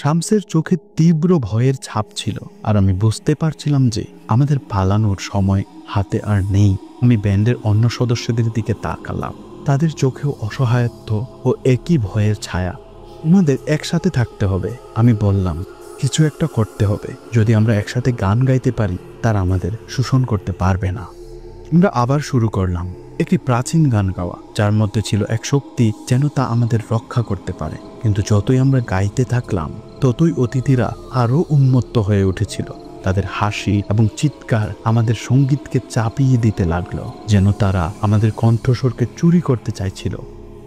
শামসের চোখে তীব্র ভয়ের ছাপ ছিল, আর আমি বুঝতে পারছিলাম যে আমাদের পালানোর সময় হাতে আর নেই। আমি ব্যান্ডের অন্য সদস্যদের দিকে তাকালাম। তাদের চোখেও অসহায়ত্ব ও একই ভয়ের ছায়া। আমাদের একসাথে থাকতে হবে, আমি বললাম। কিছু একটা করতে হবে। যদি আমরা একসাথে গান গাইতে পারি, তারা আমাদের শোষণ করতে পারবে না। আমরা আবার শুরু করলাম, একটি প্রাচীন গান গাওয়া, যার মধ্যে ছিল এক শক্তি, যেন তা আমাদের রক্ষা করতে পারে। কিন্তু যতই আমরা গাইতে থাকলাম, ততই অতিথিরা আরও উন্মত্ত হয়ে উঠেছিল। তাদের হাসি এবং চিৎকার আমাদের সঙ্গীতকে চাপিয়ে দিতে লাগলো, যেন তারা আমাদের কণ্ঠস্বরকে চুরি করতে চাইছিল।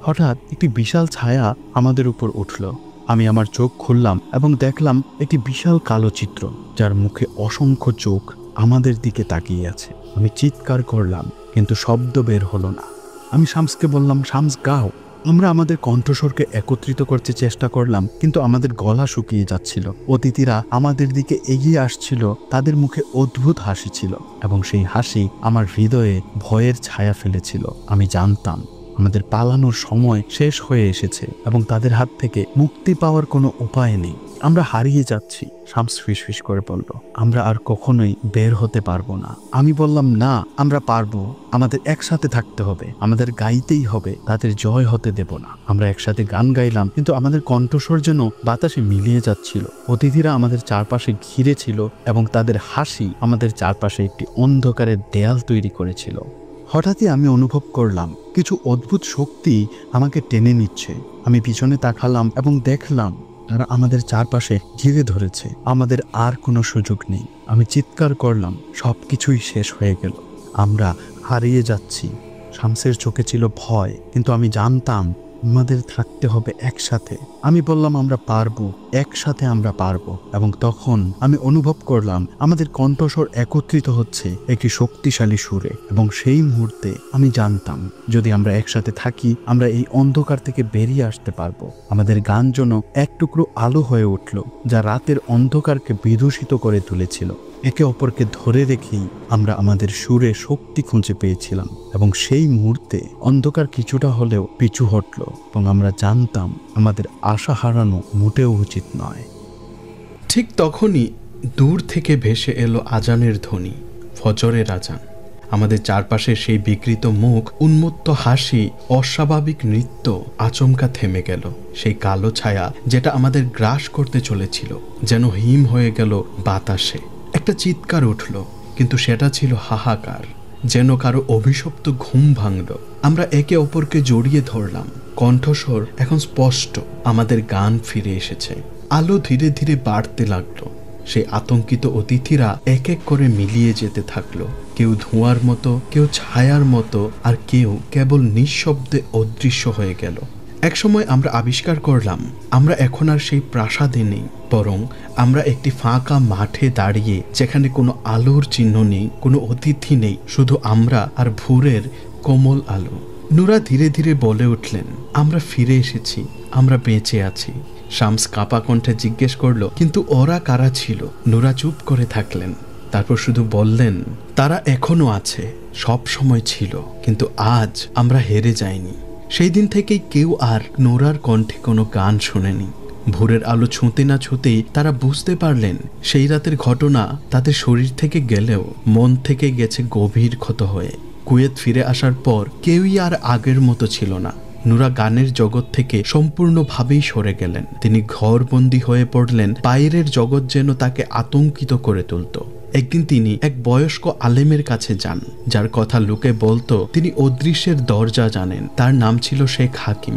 হঠাৎ একটি বিশাল ছায়া আমাদের উপর উঠল। আমি আমার চোখ খুললাম এবং দেখলাম একটি বিশাল কালো চিত্র, যার মুখে অসংখ্য চোখ আমাদের দিকে তাকিয়ে আছে। আমি চিৎকার করলাম, কিন্তু শব্দ বের হলো না। আমি শামসকে বললাম, শামস গাও। আমরা আমাদের কণ্ঠস্বরকে একত্রিত করতে চেষ্টা করলাম, কিন্তু আমাদের গলা শুকিয়ে যাচ্ছিল। অতিথিরা আমাদের দিকে এগিয়ে আসছিল, তাদের মুখে অদ্ভুত হাসি ছিল, এবং সেই হাসি আমার হৃদয়ে ভয়ের ছায়া ফেলেছিল। আমি জানতাম আমাদের পালানোর সময় শেষ হয়ে এসেছে এবং তাদের হাত থেকে মুক্তি পাওয়ার কোনো উপায় নেই। আমরা হারিয়ে যাচ্ছি। শামস ফিসফিস করে বলল, আমরা আর কখনোই বের হতে পারবো না। আমি বললাম, না, আমরা পারবো। আমাদের একসাথে থাকতে হবে, আমাদের গাইতেই হবে, তাদের জয় হতে দেব না। আমরা একসাথে গান গাইলাম, কিন্তু আমাদের কণ্ঠস্বর যেন বাতাসে মিলিয়ে যাচ্ছিল। অতিথিরা আমাদের চারপাশে ঘিরে ছিল এবং তাদের হাসি আমাদের চারপাশে একটি অন্ধকারের দেয়াল তৈরি করেছিল। হঠাৎই আমি অনুভব করলাম কিছু অদ্ভুত শক্তি আমাকে টেনে নিচ্ছে। আমি পিছনে তাকালাম এবং দেখলাম তারা আমাদের চারপাশে ঘিরে ধরেছে। আমাদের আর কোনো সুযোগ নেই। আমি চিৎকার করলাম, সবকিছুই শেষ হয়ে গেল। আমরা হারিয়ে যাচ্ছি। শামসের চোখে ছিল ভয়, কিন্তু আমি জানতাম আমাদের থাকতে হবে একসাথে। আমি বললাম আমরা পারবো, একসাথে আমরা পারবো। এবং তখন আমি অনুভব করলাম আমাদের কণ্ঠস্বর একত্রিত হচ্ছে একটি শক্তিশালী সুরে। এবং সেই মুহূর্তে আমি জানতাম যদি আমরা একসাথে থাকি আমরা এই অন্ধকার থেকে বেরিয়ে আসতে পারবো। আমাদের গান যেন এক টুকরো আলো হয়ে উঠল, যা রাতের অন্ধকারকে বিদূষিত করে তুলেছিল। একে অপরকে ধরে রেখেই আমরা আমাদের সুরে শক্তি খুঁজে পেয়েছিলাম। এবং সেই মুহূর্তে অন্ধকার কিছুটা হলেও পিছু হটল এবং আমরা জানতাম আমাদের আশা হারানো মোটেও উচিত নয়। ঠিক তখনই দূর থেকে ভেসে এলো আজানের ধ্বনি, ফজরের আজান। আমাদের চারপাশে সেই বিকৃত মুখ, উন্মত্ত হাসি, অস্বাভাবিক নৃত্য আচমকা থেমে গেল। সেই কালো ছায়া যেটা আমাদের গ্রাস করতে চলেছিল যেন হিম হয়ে গেল বাতাসে। একটা চিৎকার উঠল, কিন্তু সেটা ছিল হাহাকার, যেন কারো অভিশপ্ত ঘুম ভাঙল। আমরা একে অপরকে জড়িয়ে ধরলাম। কণ্ঠস্বর এখন স্পষ্ট, আমাদের গান ফিরে এসেছে। আলো ধীরে ধীরে বাড়তে লাগলো। সেই আতঙ্কিত অতিথিরা এক এক করে মিলিয়ে যেতে থাকলো, কেউ ধোঁয়ার মতো, কেউ ছায়ার মতো, আর কেউ কেবল নিঃশব্দে অদৃশ্য হয়ে গেল। একসময় আমরা আবিষ্কার করলাম আমরা এখন আর সেই প্রাসাদে নেই, বরং আমরা একটি ফাঁকা মাঠে দাঁড়িয়ে, যেখানে কোনো আলোর চিহ্ন নেই, কোনো অতিথি নেই, শুধু আমরা আর ভোরের কোমল আলো। নুরা ধীরে ধীরে বলে উঠলেন, আমরা ফিরে এসেছি, আমরা বেঁচে আছি। শামস কাঁপা কণ্ঠে জিজ্ঞেস করলো, কিন্তু ওরা কারা ছিল? নুরা চুপ করে থাকলেন, তারপর শুধু বললেন, তারা এখনো আছে, সব সময় ছিল, কিন্তু আজ আমরা হেরে যাইনি। সেই দিন থেকেই কেউ আর নোরার কণ্ঠে কোনো গান শোনেনি। ভোরের আলো ছুঁতে না ছুঁতেই তারা বুঝতে পারলেন সেই রাতের ঘটনা তাদের শরীর থেকে গেলেও মন থেকে গেছে গভীর ক্ষত হয়ে। কুয়েত ফিরে আসার পর কেউই আর আগের মতো ছিল না। নুরা গানের জগৎ থেকে সম্পূর্ণভাবেই সরে গেলেন। তিনি ঘরবন্দি হয়ে পড়লেন। বাইরের জগৎ যেন তাকে আতঙ্কিত করে তুলত। একদিন তিনি এক বয়স্ক আলেমের কাছে যান, যার কথা লোকে বলতো তিনি অদৃশ্যের দরজা জানেন। তার নাম ছিল শেখ হাকিম।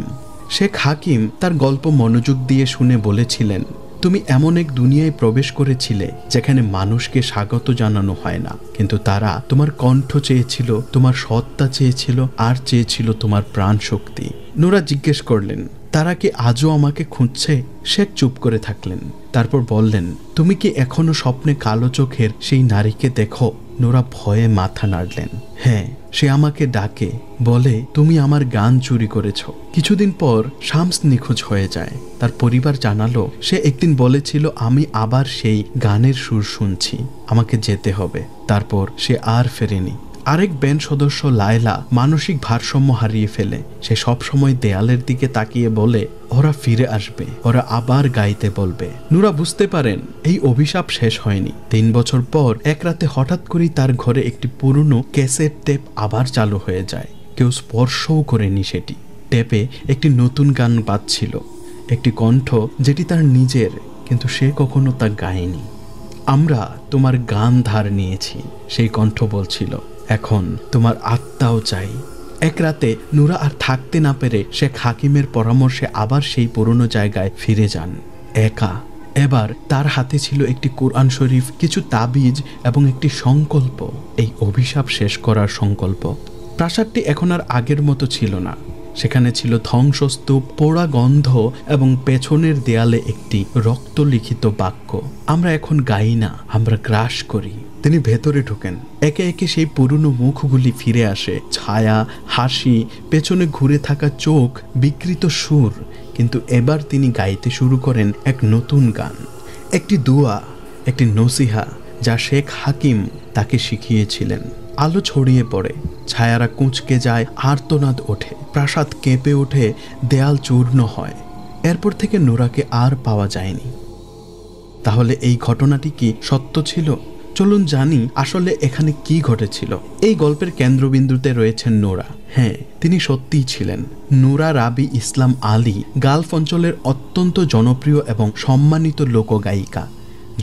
শেখ হাকিম তার গল্প মনোযোগ দিয়ে শুনে বলেছিলেন, তুমি এমন এক দুনিয়ায় প্রবেশ করেছিলে যেখানে মানুষকে স্বাগত জানানো হয় না, কিন্তু তারা তোমার কণ্ঠ চেয়েছিল, তোমার সত্তা চেয়েছিল, আর চেয়েছিল তোমার প্রাণ শক্তি। নোরা জিজ্ঞেস করলেন, তারা কি আজও আমাকে খুঁজছে? শেখ চুপ করে থাকলেন, তারপর বললেন, তুমি কি এখনো স্বপ্নে কালো চোখের সেই নারীকে দেখো? নোরা ভয়ে মাথা নাড়লেন। হ্যাঁ, সে আমাকে ডাকে, বলে তুমি আমার গান চুরি করেছ। কিছুদিন পর শামস নিখোঁজ হয়ে যায়। তার পরিবার জানালো সে একদিন বলেছিল, আমি আবার সেই গানের সুর শুনছি, আমাকে যেতে হবে। তারপর সে আর ফেরেনি। আরেক ব্যান্ড সদস্য লায়লা মানসিক ভারসাম্য হারিয়ে ফেলে। সে সব সময় দেয়ালের দিকে তাকিয়ে বলে, ওরা ফিরে আসবে, ওরা আবার গাইতে বলবে। নুরা বুঝতে পারেন এই অভিশাপ শেষ হয়নি। 3 বছর পর এক রাতে হঠাৎ করেই তার ঘরে একটি পুরনো ক্যাসেট টেপ আবার চালু হয়ে যায়। কেউ স্পর্শও করেনি সেটি। টেপে একটি নতুন গান বাজছিল, একটি কণ্ঠ যেটি তার নিজের, কিন্তু সে কখনো তা গায়নি। আমরা তোমার গান ধার নিয়েছি, সেই কণ্ঠ বলছিল, এখন তোমার আত্মাও চাই। এক রাতে নুরা আর থাকতে না পেরে শেখ হাকিমের পরামর্শে আবার সেই পুরনো জায়গায় ফিরে যান, একা। এবার তার হাতে ছিল একটি কোরআন শরীফ, কিছু তাবিজ এবং একটি সংকল্প, এই অভিশাপ শেষ করার সংকল্প। প্রাসাদটি এখন আর আগের মতো ছিল না। সেখানে ছিল ধ্বংসস্তূপ, পোড়া গন্ধ এবং পেছনের দেয়ালে একটি রক্তলিখিত বাক্য, আমরা এখন গাই না, আমরা গ্রাস করি। তিনি ভেতরে ঢোকেন। একে একে সেই পুরনো মুখগুলি ফিরে আসে, ছায়া, হাসি, পেছনে ঘুরে থাকা চোখ, বিকৃত সুর। কিন্তু এবার তিনি গাইতে শুরু করেন এক নতুন গান, একটি দোয়া, একটি নসিহা, যা শেখ হাকিম তাকে শিখিয়েছিলেন। আলো ছড়িয়ে পড়ে, ছায়ারা কুঁচকে যায়, আর্তনাদ ওঠে, প্রাসাদ কেঁপে ওঠে, দেয়াল চূর্ণ হয়। এরপর থেকে নোরাকে আর পাওয়া যায়নি। তাহলে এই ঘটনাটি কি সত্য ছিল? চলুন জানি আসলে এখানে কি ঘটেছিল। এই গল্পের কেন্দ্রবিন্দুতে রয়েছেন নোরা। হ্যাঁ, তিনি সত্যিই ছিলেন নোরা রাবি ইসলাম আলী, গালফ অঞ্চলের অত্যন্ত জনপ্রিয় এবং সম্মানিত লোকগায়িকা।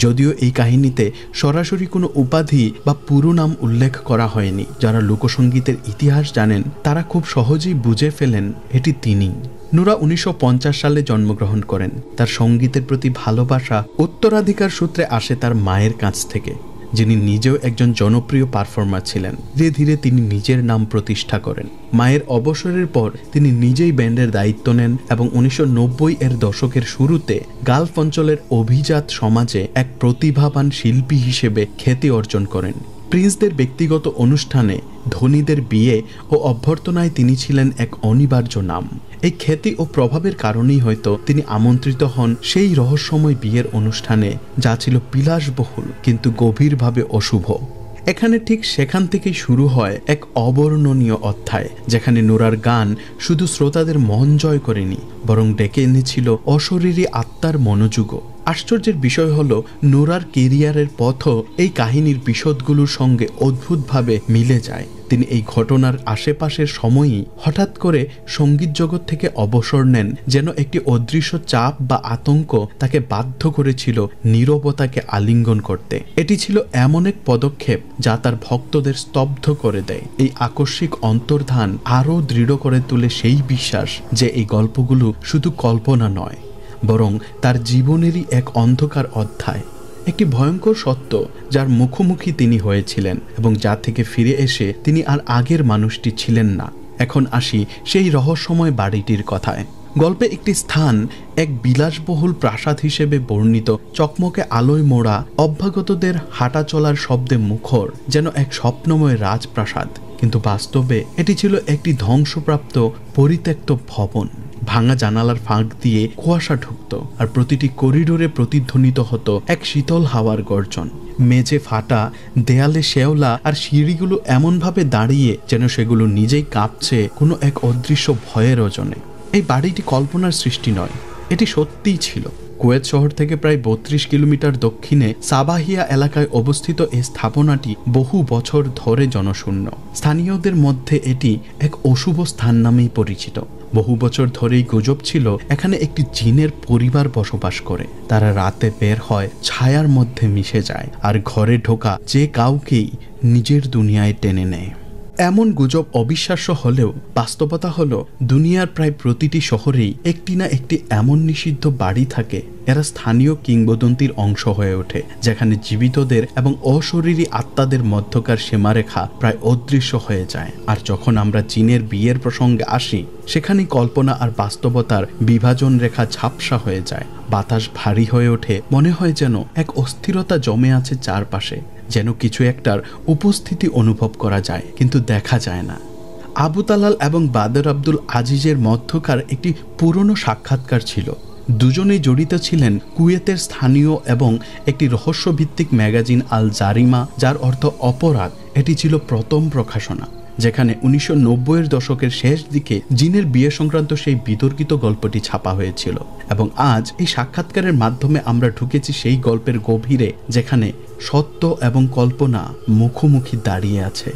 যদিও এই কাহিনীতে সরাসরি কোনো উপাধি বা পুরো নাম উল্লেখ করা হয়নি, যারা লোকসঙ্গীতের ইতিহাস জানেন তারা খুব সহজেই বুঝে ফেলেন এটি তিনি। নোরা 1950 সালে জন্মগ্রহণ করেন। তার সঙ্গীতের প্রতি ভালোবাসা উত্তরাধিকার সূত্রে আসে তার মায়ের কাছ থেকে। যিনি নিজেও একজন জনপ্রিয় পারফর্মার ছিলেন। ধীরে ধীরে তিনি নিজের নাম প্রতিষ্ঠা করেন। মায়ের অবসরের পর তিনি নিজেই ব্যান্ডের দায়িত্ব নেন এবং 1990-এর দশকের শুরুতে গালফ অঞ্চলের অভিজাত সমাজে এক প্রতিভাবান শিল্পী হিসেবে খ্যাতি অর্জন করেন। প্রিন্সদের ব্যক্তিগত অনুষ্ঠানে, ধনীদের বিয়ে ও অভ্যর্থনায় তিনি ছিলেন এক অনিবার্য নাম। এই খ্যাতি ও প্রভাবের কারণেই হয়তো তিনি আমন্ত্রিত হন সেই রহস্যময় বিয়ের অনুষ্ঠানে, যা ছিল বিলাসবহুল কিন্তু গভীরভাবে অশুভ। এখানে ঠিক সেখান থেকেই শুরু হয় এক অবর্ণনীয় অধ্যায়, যেখানে নোরার গান শুধু শ্রোতাদের মন জয় করেনি, বরং ডেকে এনেছিল অশরীরী আত্মার মনোযোগও। আশ্চর্যের বিষয় হলো, নোরার কেরিয়ারের পথও এই কাহিনীর বিশদগুলোর সঙ্গে অদ্ভুতভাবে মিলে যায়। তিনি এই ঘটনার আশেপাশের সময়ই হঠাৎ করে সঙ্গীত জগৎ থেকে অবসর নেন, যেন একটি অদৃশ্য চাপ বা আতঙ্ক তাকে বাধ্য করেছিল নীরবতাকে আলিঙ্গন করতে। এটি ছিল এমন এক পদক্ষেপ যা তার ভক্তদের স্তব্ধ করে দেয়। এই আকস্মিক অন্তর্ধান আরও দৃঢ় করে তোলে সেই বিশ্বাস যে এই গল্পগুলো শুধু কল্পনা নয়, বরং তার জীবনেরই এক অন্ধকার অধ্যায়, একটি ভয়ঙ্কর সত্য যার মুখোমুখি তিনি হয়েছিলেন এবং যা থেকে ফিরে এসে তিনি আর আগের মানুষটি ছিলেন না। এখন আসি সেই রহস্যময় বাড়িটির কথায়। গল্পে একটি স্থান এক বিলাসবহুল প্রাসাদ হিসেবে বর্ণিত, চকমকে আলোয় মোড়া, অভ্যাগতদের হাঁটা চলার শব্দে মুখর, যেন এক স্বপ্নময় রাজপ্রাসাদ। কিন্তু বাস্তবে এটি ছিল একটি ধ্বংসপ্রাপ্ত পরিত্যক্ত ভবন। ভাঙা জানালার ফাঁক দিয়ে কুয়াশা ঢুকত, আর প্রতিটি করিডোরে প্রতিধ্বনিত হতো এক শীতল হাওয়ার গর্জন। মেঝে ফাটা, দেয়ালে শেওলা, আর সিঁড়িগুলো এমনভাবে দাঁড়িয়ে যেন সেগুলো নিজেই কাঁপছে কোনো এক অদৃশ্য ভয়ের ওজনে। এই বাড়িটি কল্পনার সৃষ্টি নয়, এটি সত্যিই ছিল। কুয়েত শহর থেকে প্রায় 32 কিলোমিটার দক্ষিণে সাবাহিয়া এলাকায় অবস্থিত এই স্থাপনাটি বহু বছর ধরে জনশূন্য। স্থানীয়দের মধ্যে এটি এক অশুভ স্থান নামেই পরিচিত। বহু বছর ধরেই গুজব ছিল এখানে একটি জিনের পরিবার বসবাস করে। তারা রাতে বের হয়, ছায়ার মধ্যে মিশে যায়, আর ঘরে ঢোকা যে কাউকেই নিজের দুনিয়ায় টেনে নেয়। এমন গুজব অবিশ্বাস্য হলেও বাস্তবতা হলো, দুনিয়ার প্রায় প্রতিটি শহরেই একটি না একটি এমন নিষিদ্ধ বাড়ি থাকে। এরা স্থানীয় কিংবদন্তির অংশ হয়ে ওঠে, যেখানে জীবিতদের এবং অশরীরী আত্মাদের মধ্যকার সীমারেখা প্রায় অদৃশ্য হয়ে যায়। আর যখন আমরা জিনের বিয়ের প্রসঙ্গে আসি, সেখানে কল্পনা আর বাস্তবতার বিভাজন রেখা ঝাপসা হয়ে যায়। বাতাস ভারী হয়ে ওঠে, মনে হয় যেন এক অস্থিরতা জমে আছে চারপাশে, যেন কিছু একটার উপস্থিতি অনুভব করা যায় কিন্তু দেখা যায় না। আবু তালাল এবং বাদর আব্দুল আজিজের মধ্যকার একটি পুরনো সাক্ষাৎকার ছিল। দুজনেই জড়িত ছিলেন কুয়েতের স্থানীয় এবং একটি রহস্যভিত্তিক ম্যাগাজিন আল জারিমা, যার অর্থ অপরাধ। এটি ছিল প্রথম প্রকাশনা, যেখানে 1990-এর দশকের শেষ দিকে জিনের বিয়ে সংক্রান্ত সেই বিতর্কিত গল্পটি ছাপা হয়েছিল। এবং আজ এই সাক্ষাৎকারের মাধ্যমে আমরা ঢুকেছি সেই গল্পের গভীরে, যেখানে সত্য এবং কল্পনা মুখোমুখি দাঁড়িয়ে আছে।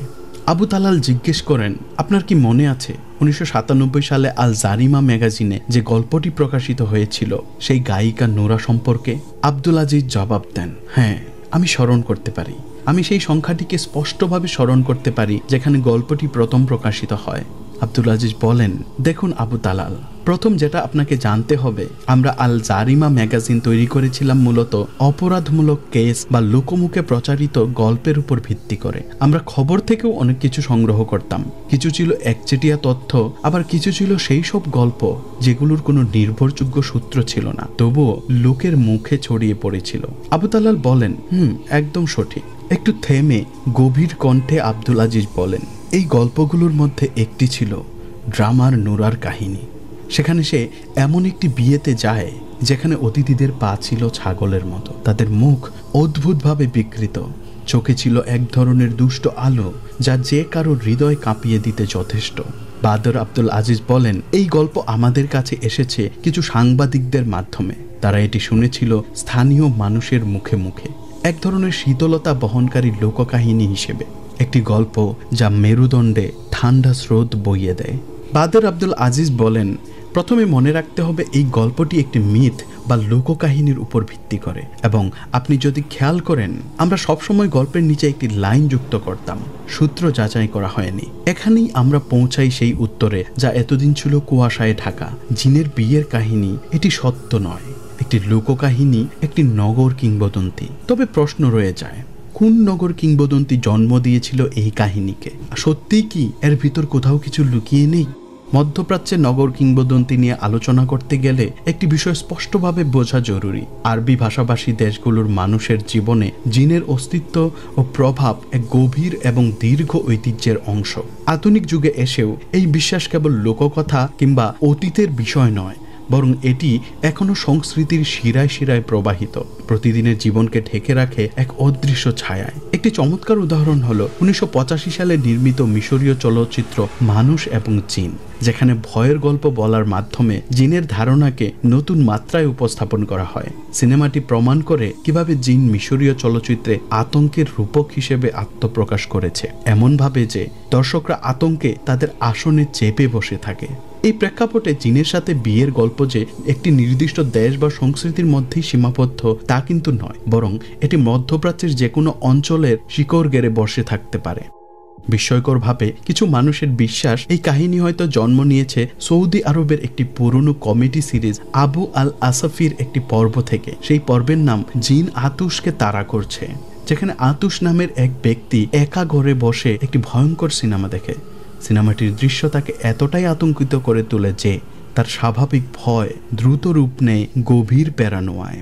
আবু তালাল জিজ্ঞেস করেন, আপনার কি মনে আছে 1997 সালে আল জারিমা ম্যাগাজিনে যে গল্পটি প্রকাশিত হয়েছিল সেই গায়িকা নোরা সম্পর্কে? আব্দুল আজিজ জবাব দেন, হ্যাঁ, আমি স্মরণ করতে পারি। আমি সেই সংখ্যাটিকে স্পষ্টভাবে স্মরণ করতে পারি যেখানে গল্পটি প্রথম প্রকাশিত হয়। আব্দুল আজিজ বলেন, দেখুন আবু তালাল, প্রথম যেটা আপনাকে জানতে হবে, আমরা আল জারিমা ম্যাগাজিন তৈরি করেছিলাম মূলত অপরাধমূলক কেস বা লোকমুখে প্রচারিত গল্পের উপর ভিত্তি করে। আমরা খবর থেকেও অনেক কিছু সংগ্রহ করতাম। কিছু ছিল একচেটিয়া তথ্য, আবার কিছু ছিল সেই সব গল্প যেগুলোর কোনো নির্ভরযোগ্য সূত্র ছিল না, তবুও লোকের মুখে ছড়িয়ে পড়েছিল। আবু তালাল বলেন, একদম সঠিক। একটু থেমে গভীর কণ্ঠে আব্দুল আজিজ বলেন, এই গল্পগুলোর মধ্যে একটি ছিল ড্রামার নোরার কাহিনী। সেখানে সে এমন একটি বিয়েতে যায় যেখানে অতিথিদের পা ছিল ছাগলের মতো, তাদের মুখ অদ্ভুতভাবে বিকৃত, চোখে ছিল এক ধরনের দুষ্ট আলো যা যে কারো হৃদয় কাঁপিয়ে দিতে যথেষ্ট। বাদর আব্দুল আজিজ বলেন, এই গল্প আমাদের কাছে এসেছে কিছু সাংবাদিকদের মাধ্যমে। তারা এটি শুনেছিল স্থানীয় মানুষের মুখে মুখে, এক ধরনের শীতলতা বহনকারী লোককাহিনী হিসেবে, একটি গল্প যা মেরুদণ্ডে ঠান্ডা স্রোত বইয়ে দেয়। বাদর আব্দুল আজিজ বলেন, প্রথমে মনে রাখতে হবে এই গল্পটি একটি মিথ বা লোককাহিনীর উপর ভিত্তি করে, এবং আপনি যদি খেয়াল করেন আমরা সবসময় গল্পের নিচে একটি লাইন যুক্ত করতাম, সূত্র যাচাই করা হয়নি। এখানেই আমরা পৌঁছাই সেই উত্তরে যা এতদিন ছিল কুয়াশায় ঢাকা। জিনের বিয়ের কাহিনী এটি সত্য নয়, একটি লোককাহিনী, একটি নগর কিংবদন্তি। তবে প্রশ্ন রয়ে যায়, কোন নগর কিংবদন্তি জন্ম দিয়েছিল এই কাহিনীকে? সত্যিই কি এর ভিতর কোথাও কিছু লুকিয়ে নেই? মধ্যপ্রাচ্যের নগর কিংবদন্তি নিয়ে আলোচনা করতে গেলে একটি বিষয় স্পষ্টভাবে বোঝা জরুরি। আরবি ভাষাভাষী দেশগুলোর মানুষের জীবনে জিনের অস্তিত্ব ও প্রভাব এক গভীর এবং দীর্ঘ ঐতিহ্যের অংশ। আধুনিক যুগে এসেও এই বিশ্বাস কেবল লোককথা কিংবা অতীতের বিষয় নয়, বরং এটি এখনো সংস্কৃতির শিরায় শিরায় প্রবাহিত, প্রতিদিনের জীবনকে ঢেকে রাখে এক অদৃশ্য ছায়ায়। একটি চমৎকার উদাহরণ হলো 1985 সালে নির্মিত মিশরীয় চলচ্চিত্র মানুষ এবং জিন, যেখানে ভয়ের গল্প বলার মাধ্যমে জিনের ধারণাকে নতুন মাত্রায় উপস্থাপন করা হয়। সিনেমাটি প্রমাণ করে কিভাবে জিন মিশরীয় চলচ্চিত্রে আতঙ্কের রূপক হিসেবে আত্মপ্রকাশ করেছে, এমনভাবে যে দর্শকরা আতঙ্কে তাদের আসনে চেপে বসে থাকে। এই প্রেক্ষাপটে জিনের সাথে বিয়ের গল্প যে একটি নির্দিষ্ট দেশ বা সংস্কৃতির মধ্যেই সীমাবদ্ধ তা কিন্তু নয়, বরং এটি মধ্যপ্রাচ্যের যে কোনো অঞ্চলের শিকড় গেড়ে বসে থাকতে পারে। বিস্ময়করভাবে কিছু মানুষের বিশ্বাস এই কাহিনী হয়তো জন্ম নিয়েছে সৌদি আরবের একটি পুরনো কমেডি সিরিজ আবু আল আসাফির একটি পর্ব থেকে। সেই পর্বের নাম জিন আতুশকে তাড়া করছে, যেখানে আতুশ নামের এক ব্যক্তি একা ঘরে বসে একটি ভয়ঙ্কর সিনেমা দেখে। সিনেমাটির দৃশ্য তাকে এতটাই আতঙ্কিত করে তোলে যে তার স্বাভাবিক ভয় দ্রুত রূপ নেয় গভীর প্যারানোয়ায়।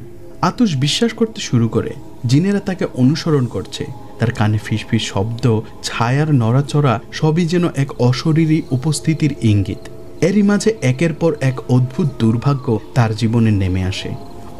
আতুশ বিশ্বাস করতে শুরু করে জিনেরা তাকে অনুসরণ করছে। তার কানে ফিসফিস শব্দ, ছায়ার নড়াচড়া সবই যেন এক অশরীরী উপস্থিতির ইঙ্গিত। এরই মাঝে একের পর এক অদ্ভুত দুর্ভাগ্য তার জীবনে নেমে আসে।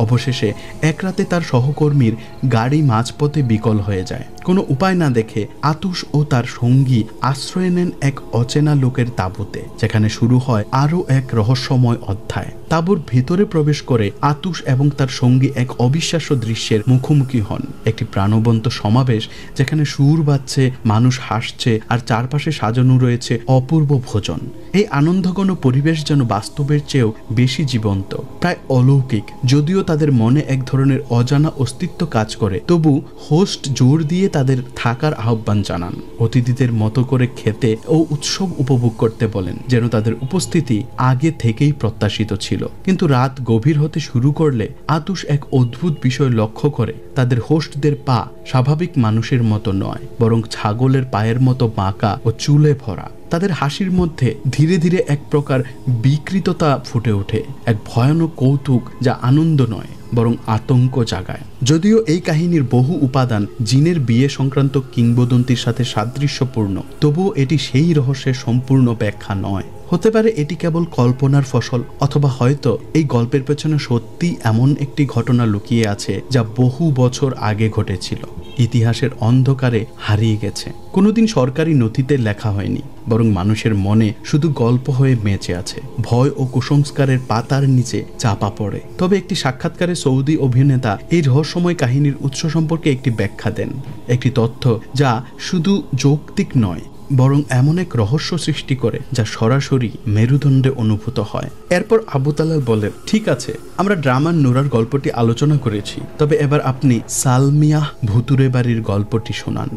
অবশেষে এক রাতে তার সহকর্মীর গাড়ি মাঝপথে বিকল হয়ে যায়। কোনো উপায় না দেখে আতুশ ও তার সঙ্গী আশ্রয় নেন এক অচেনা লোকের তাঁবুতে, যেখানে শুরু হয় আরও এক রহস্যময় অধ্যায়। তাঁবুর ভেতরে প্রবেশ করে আতুশ এবং তার সঙ্গী এক অবিশ্বাস্য দৃশ্যের মুখোমুখি হন। একটি প্রাণবন্ত সমাবেশ, যেখানে সুর বাজছে, মানুষ হাসছে, আর চারপাশে সাজানো রয়েছে অপূর্ব ভোজন। এই আনন্দঘন পরিবেশ যেন বাস্তবের চেয়েও বেশি জীবন্ত, প্রায় অলৌকিক। যদিও তাদের মনে এক ধরনের অজানা অস্তিত্ব কাজ করে, তবু হোস্ট জোর দিয়ে তাদের থাকার আহ্বান জানান, অতিথিদের মতো করে খেতে ও উৎসব উপভোগ করতে বলেন, যেন তাদের উপস্থিতি আগে থেকেই প্রত্যাশিত ছিল। কিন্তু রাত গভীর হতে শুরু করলে আতুশ এক অদ্ভুত বিষয় লক্ষ্য করে। তাদের হোস্টদের পা স্বাভাবিক মানুষের মতো নয়, বরং ছাগলের পায়ের মতো বাঁকা ও চুলে ভরা। তাদের হাসির মধ্যে ধীরে ধীরে এক প্রকার বিকৃততা ফুটে ওঠে, এক ভয়ানক কৌতুক যা আনন্দ নয় বরং আতঙ্ক জাগায়। যদিও এই কাহিনীর বহু উপাদান জিনের বিয়ে সংক্রান্ত কিংবদন্তির সাথে সাদৃশ্যপূর্ণ, তবুও এটি সেই রহস্যের সম্পূর্ণ ব্যাখ্যা নয়। হতে পারে এটি কেবল কল্পনার ফসল, অথবা হয়তো এই গল্পের পেছনে সত্যি এমন একটি ঘটনা লুকিয়ে আছে যা বহু বছর আগে ঘটেছিল, ইতিহাসের অন্ধকারে হারিয়ে গেছে। কোনোদিন সরকারি নথিতে লেখা হয়নি, বরং মানুষের মনে শুধু গল্প হয়ে বেঁচে আছে, ভয় ও কুসংস্কারের পাতার নিচে চাপা পড়ে। তবে একটি সাক্ষাৎকারে সৌদি অভিনেতা এই রহস্যময় কাহিনীর উৎস সম্পর্কে একটি ব্যাখ্যা দেন, একটি তথ্য যা শুধু যৌক্তিক নয়, বরং এমন এক রহস্য সৃষ্টি করে যা সরাসরি মেরুদণ্ডে অনুভূত হয়। এরপর আবু তালাল বলেন, ঠিক আছে, আমরা ড্রামার নোরার গল্পটি আলোচনা করেছি, তবে এবার আপনি সালমিয়াহ ভুতুরে বাড়ির গল্পটি শোনান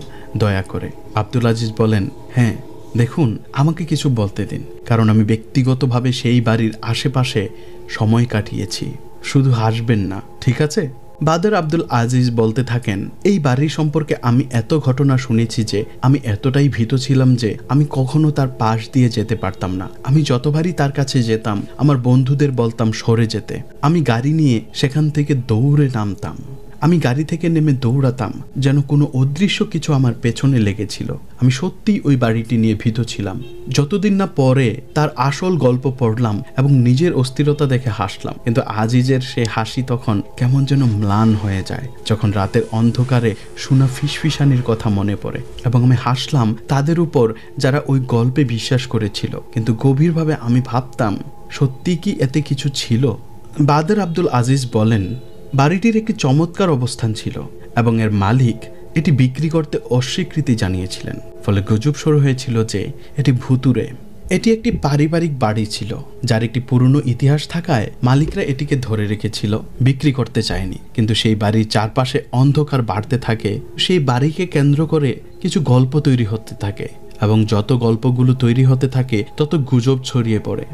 দয়া করে। আব্দুল আজিজ বলেন, হ্যাঁ, দেখুন, আমাকে কিছু বলতে দিন, কারণ আমি ব্যক্তিগতভাবে সেই বাড়ির আশেপাশে সময় কাটিয়েছি। শুধু হাসবেন না, ঠিক আছে? বাদর আব্দুল আজিজ বলতে থাকেন, এই বাড়ি সম্পর্কে আমি এত ঘটনা শুনেছি যে আমি এতটাই ভীত ছিলাম যে আমি কখনো তার পাশ দিয়ে যেতে পারতাম না। আমি যতবারই তার কাছে যেতাম আমার বন্ধুদের বলতাম সরে যেতে। আমি গাড়ি নিয়ে সেখান থেকে দৌড়ে নামতাম। আমি গাড়ি থেকে নেমে দৌড়াতাম, যেন কোনো অদৃশ্য কিছু আমার পেছনে লেগেছিল। আমি সত্যিই ওই বাড়িটি নিয়ে ভীত ছিলাম। যতদিন না পরে তার আসল গল্প পড়লাম এবং নিজের অস্থিরতা দেখে হাসলাম। কিন্তু আজিজের সে হাসি তখন কেমন যেন ম্লান হয়ে যায় যখন রাতের অন্ধকারে শোনা ফিসফিসানির কথা মনে পড়ে, এবং আমি হাসলাম তাদের উপর যারা ওই গল্পে বিশ্বাস করেছিল। কিন্তু গভীরভাবে আমি ভাবতাম, সত্যি কি এতে কিছু ছিল? বাদর আব্দুল আজিজ বলেন, বাড়িটির একটি চমৎকার অবস্থান ছিল এবং এর মালিক এটি বিক্রি করতে অস্বীকৃতি জানিয়েছিলেন। ফলে গুজব শুরু হয়েছিল যে এটি ভুতুরে। এটি একটি পারিবারিক বাড়ি ছিল যার একটি পুরনো ইতিহাস থাকায় মালিকরা এটিকে ধরে রেখেছিল, বিক্রি করতে চায়নি। কিন্তু সেই বাড়ির চারপাশে অন্ধকার বাড়তে থাকে। সেই বাড়িকে কেন্দ্র করে কিছু গল্প তৈরি হতে থাকে, এবং যত গল্পগুলো তৈরি হতে থাকে তত গুজব ছড়িয়ে পড়ে।